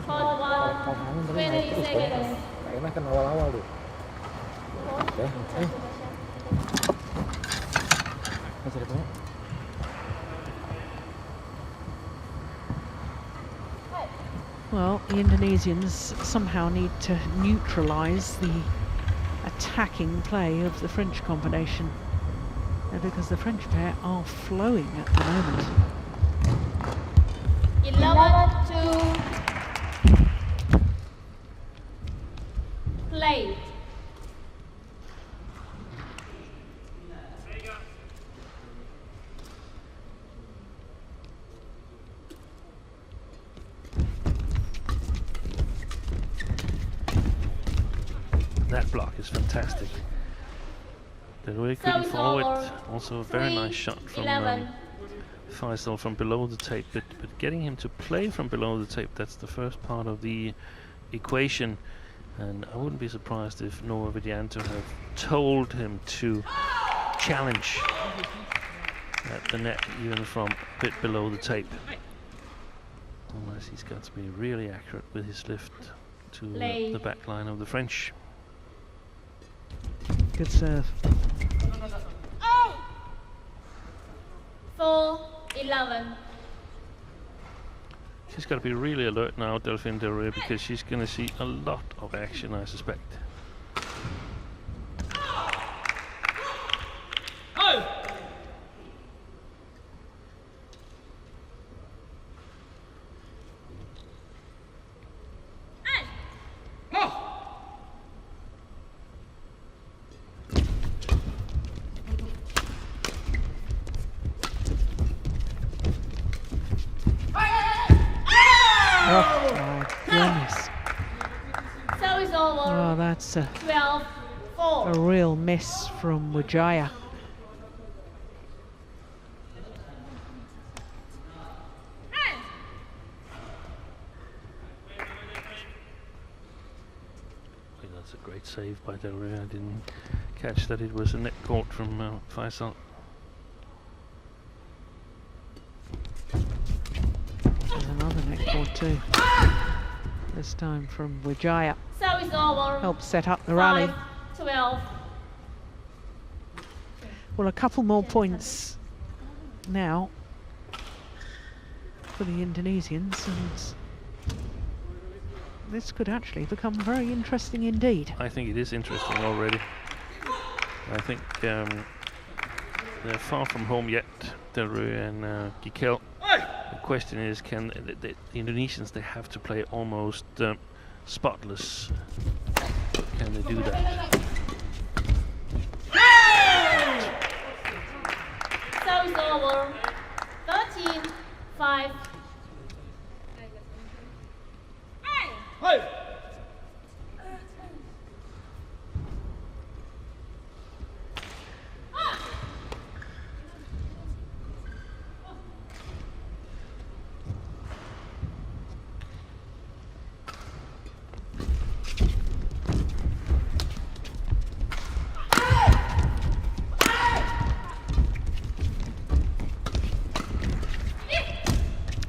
Code 1, 20 seconds. Enak kan awal-awal tuh. Well, the Indonesians somehow need to neutralise the attacking play of the French combination, because the French pair are flowing at the moment. 11-2. Play. That block is fantastic. Delrue getting forward, also a very nice shot from Faizal from below the tape, but getting him to play from below the tape, that's the first part of the equation. And I wouldn't be surprised if Noah Widjaja have told him to challenge at the net even from a bit below the tape. Otherwise he's got to be really accurate with his lift to the back line of the French. Good serve. 4-11. She's got to be really alert now, Delphine Delrue, because she's going to see a lot of action, I suspect. Oh my goodness. So it's over. Oh, that's a 12-4. real miss from Widjaja. I think that's a great save by Delrue. I didn't catch that it was a net court from Faizal. There's another net court too. This time from Widjaja. So it's over. Helped set up the rally. 5-12. Well, a couple more points now for the Indonesians, and this could actually become very interesting indeed. I think it is interesting already. I think they're far from home yet, Delrue and Gicquel. The question is, can the Indonesians, they have to play almost spotless. Can they do that? So it's over. 13-5.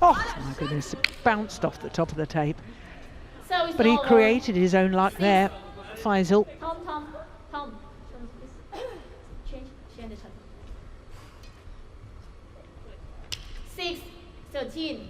Oh my goodness, it bounced off the top of the tape. So it's But he over. created his own luck there, Faizal. Tom. Change the time. 6-13.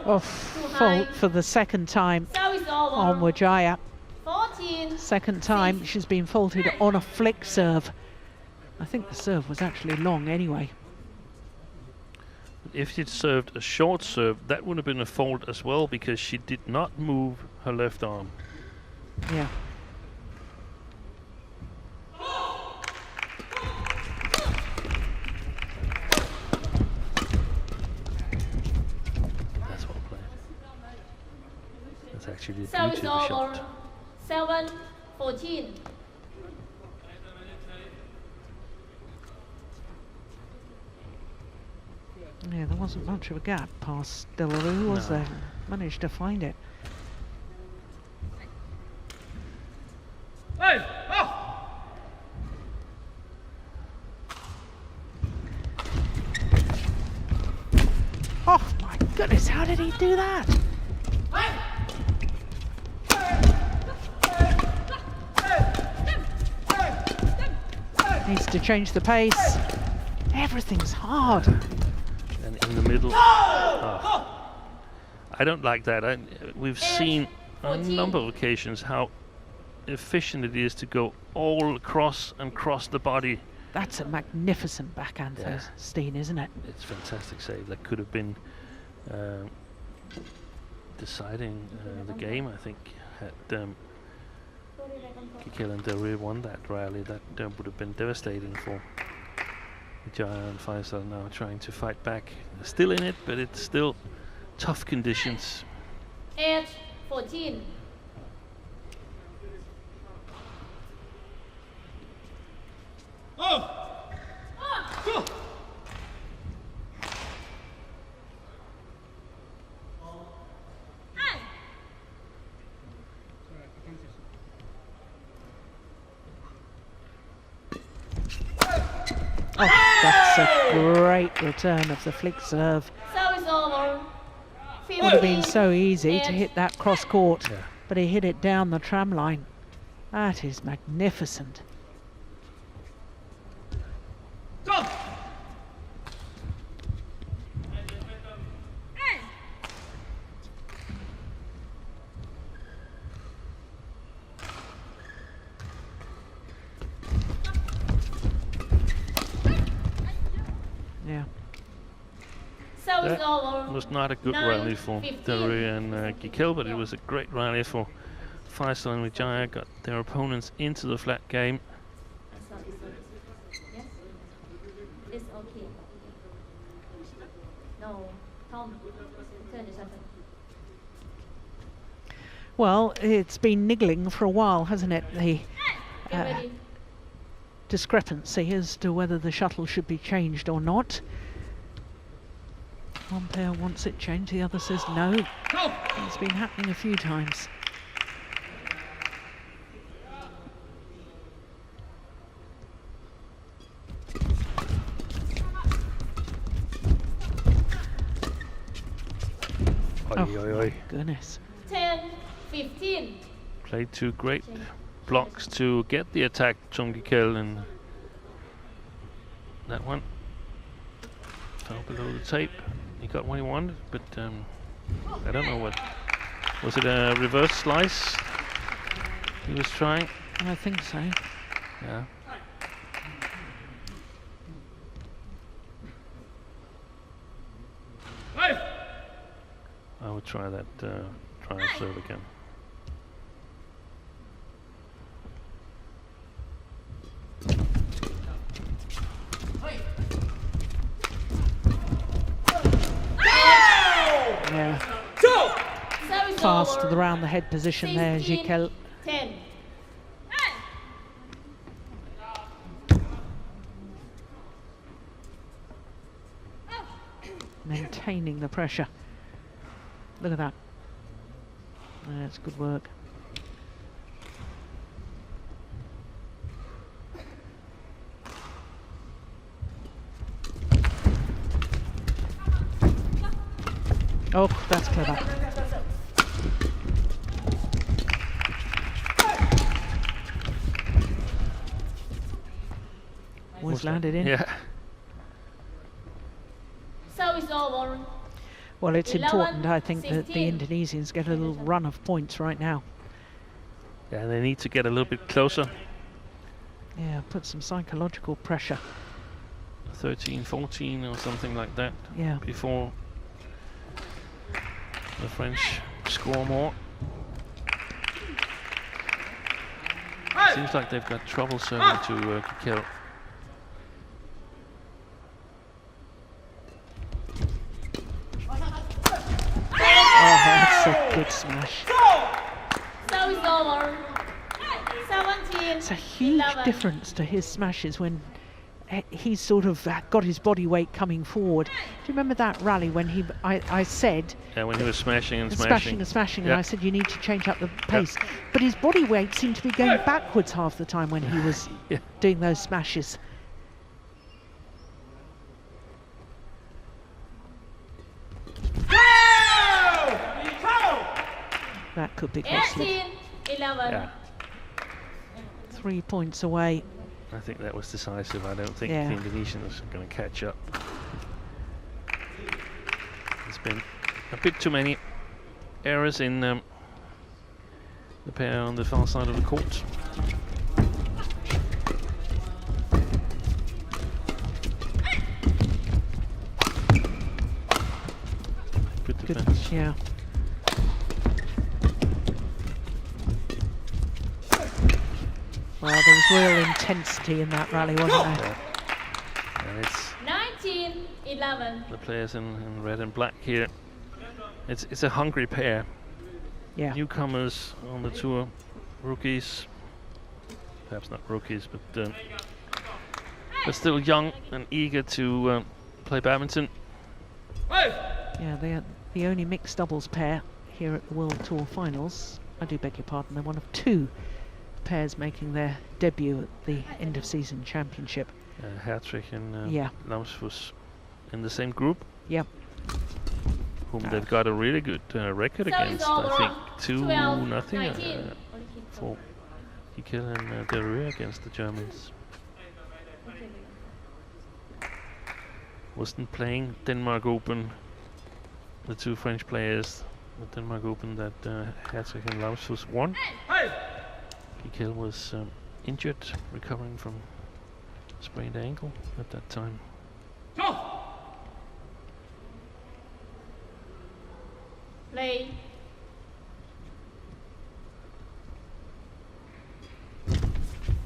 Oh, fault for the second time So it's over. on Widjaja. 14. Second time she's been faulted on a flick serve. I think the serve was actually long anyway. If she'd served a short serve, that would have been a fault as well, because she did not move her left arm. Yeah. That's well played. That's actually So a it's beautiful over. shot. 7-14. Yeah, there wasn't much of a gap past Delrue, was No. there? Managed to find it. Oh my goodness, how did he do that? Needs to change the pace. Everything's hard. And in the middle. Oh. I don't like that. We've seen on a number of occasions how efficient it is to go all across and cross the body. That's a magnificent backhand, Steen, isn't it? It's a fantastic save. That could have been deciding the game, I think. Had Gicquel and Delrue won that rally, that would have been devastating for Widjaja and Faizal now trying to fight back. They're still in it, but it's still tough conditions. 8-14. Oh, that's a great return of the flick serve. Service over. Would have been so easy to hit that cross court, but he hit it down the tram line. That is magnificent. Yeah. Service over. Was not a good rally for Delrue and Gicquel, but it was a great rally for Faizal and Widjaja. Got their opponents into the flat game. Yes? It's okay. No, Tom, turn the shutter. Well, it's been niggling for a while, hasn't it? The Get ready. discrepancy as to whether the shuttle should be changed or not. One player wants it changed, the other says no. It's been happening a few times. Oh, goodness. 10-15. Played two great blocks to get the attack from Gicquel, and that one fell below the tape. He got what he wanted, but I don't know what. Was it a reverse slice he was trying? I think so. Yeah. I would try that trial serve again. Yeah. Fast to the round the head position there, Gicquel. 10. Maintaining the pressure. Look at that. That's good work. Oh, that's clever. Was landed in. Yeah. Service over. Well, it's 11, important, I think, that the 16. Indonesians get a little run of points right now. Yeah, they need to get a little bit closer. Yeah, put some psychological pressure. 13-14 or something like that. Yeah. Before the French score more. Seems like they've got trouble serving to Gicquel. Oh, that's a good smash. Service over. 17. It's a huge 11. difference to his smashes when he's sort of got his body weight coming forward. Do you remember that rally when I said... Yeah, when he was smashing and smashing and smashing, and I said you need to change up the pace. But his body weight seemed to be going backwards half the time when he was doing those smashes. That could be costly. 18-11. Yeah. 3 points away. I think that was decisive. I don't think the Indonesians are going to catch up. There's been a bit too many errors in the pair on the far side of the court. Good defense. Yeah. Well, there was real intensity in that rally, wasn't there? And it's 19-11. the players in red and black here. It's a hungry pair. Yeah. Newcomers on the tour, rookies, perhaps not rookies, but still young and eager to play badminton. Yeah, they are the only mixed doubles pair here at the World Tour Finals. I do beg your pardon, they're one of two pairs making their debut at the end of season championship. Hertwig and Yeah. Lausfuss in the same group. Yep. Whom they've got a really good record So against. it's all I think wrong. 2-0 19. for Gicquel and Delrue against the Germans. Wasn't playing Denmark Open, the two French players, the Denmark Open that Hertwig and Lausfuss won. Gicquel was injured, recovering from sprained ankle at that time. Play.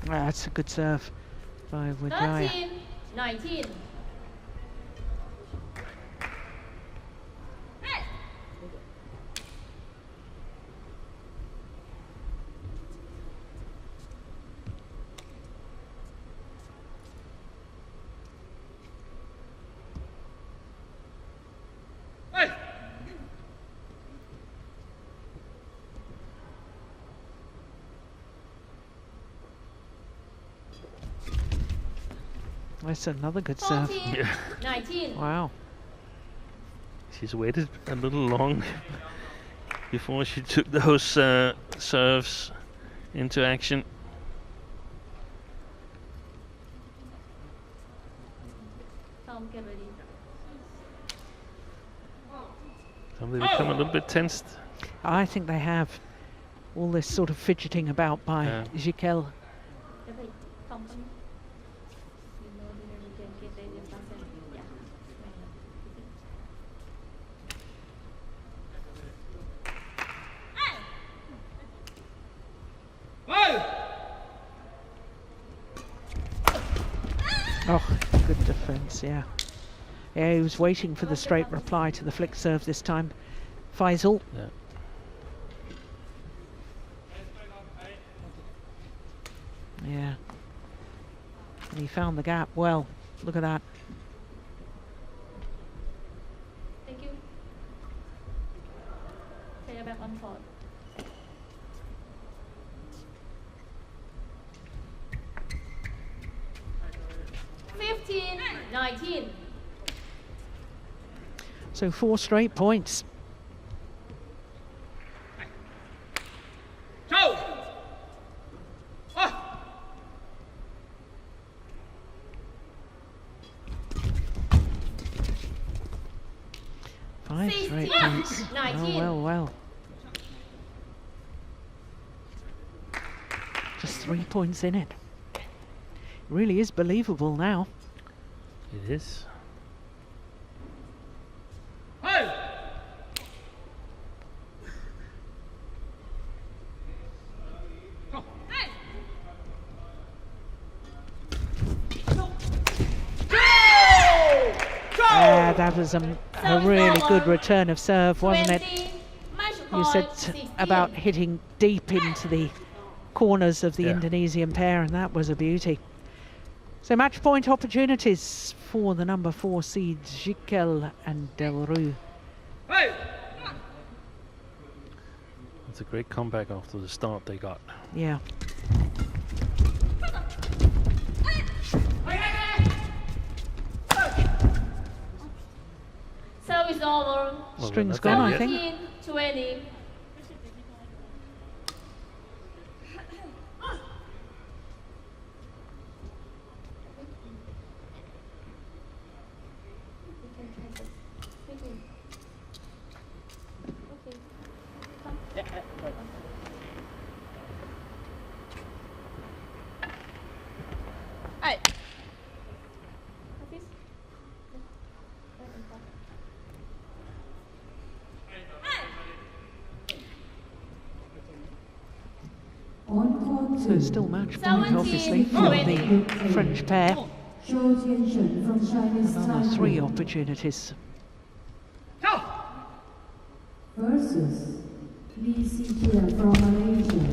That's a good serve by Widjaja. 13-19. That's another good serve. 14-19. Wow. She's waited a little long before she took those serves into action. Tom, get ready. Have they become a little bit tensed? I think they have. All this sort of fidgeting about by Gicquel. Get ready. Tom, come. You know you can get ready in person. Yeah. Oh, good defence, yeah. Yeah, he was waiting for the straight reply to the flick serve this time. Faizal. Yeah. Yeah. And he found the gap well. Look at that. Thank you. Take it back on court. (15-19). So 4 straight points. Five straight points. Oh, well. Just 3 points in it. Really is believable now. It is. That was a really good return of serve, wasn't it? You said about hitting deep into the corners of the Indonesian pair, and that was a beauty. So match point opportunities for the number 4 seeds, Gicquel and Delrue. It's a great comeback after the start they got. Yeah. So it's over. String's gone, I think. 17-20. So still match point, obviously, for the French pair. Another 3 opportunities. Versus Gicquel from Malaysia.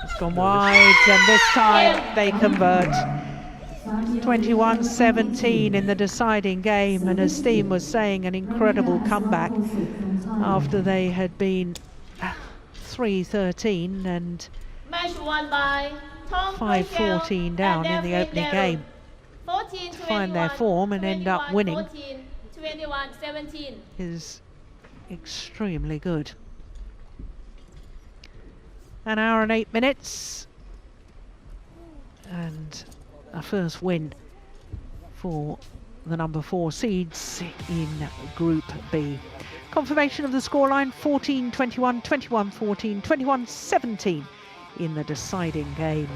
It's gone wide, and this time they convert. 21-17 in the deciding game, and as Steen was saying, an incredible comeback after they had been 3-13 and 5-14 down in the opening game to find their form and end up winning is extremely good. An hour and 8 minutes and a first win for the number 4 seeds in Group B. Confirmation of the scoreline: 14-21, 21-14, 21-17 in the deciding game.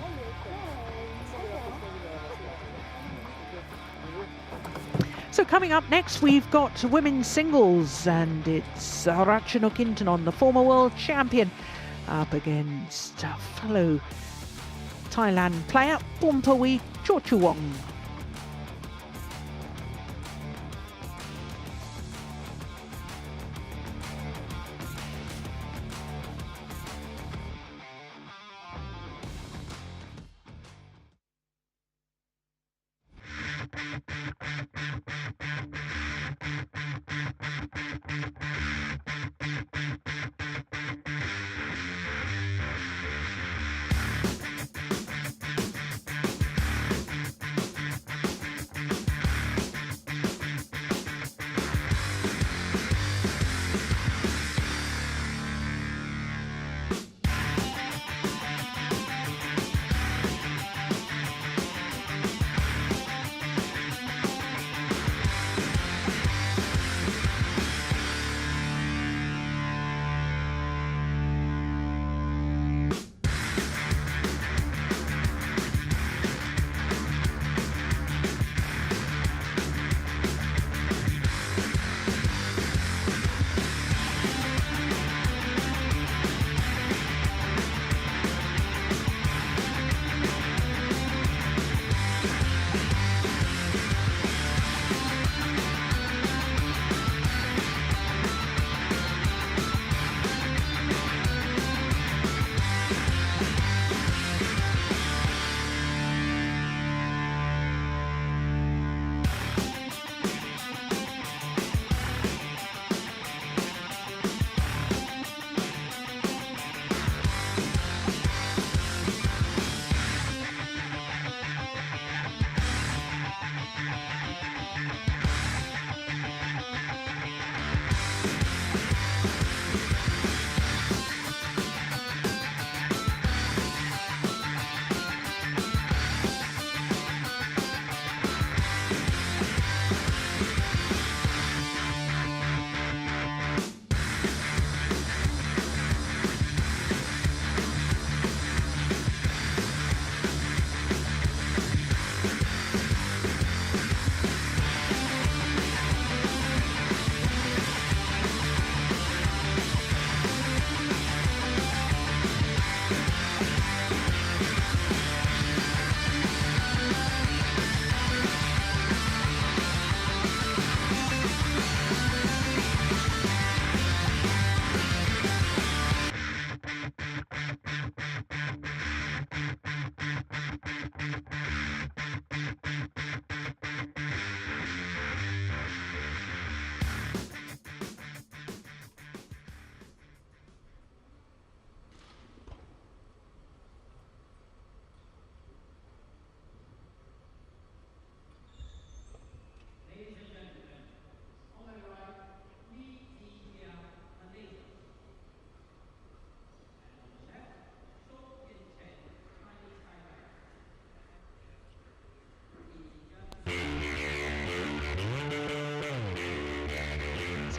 So coming up next, we've got women's singles, and it's Ratchanok Intanon, the former world champion, up against fellow Thailand player Pumpawi Chochuwong.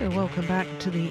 So welcome back to the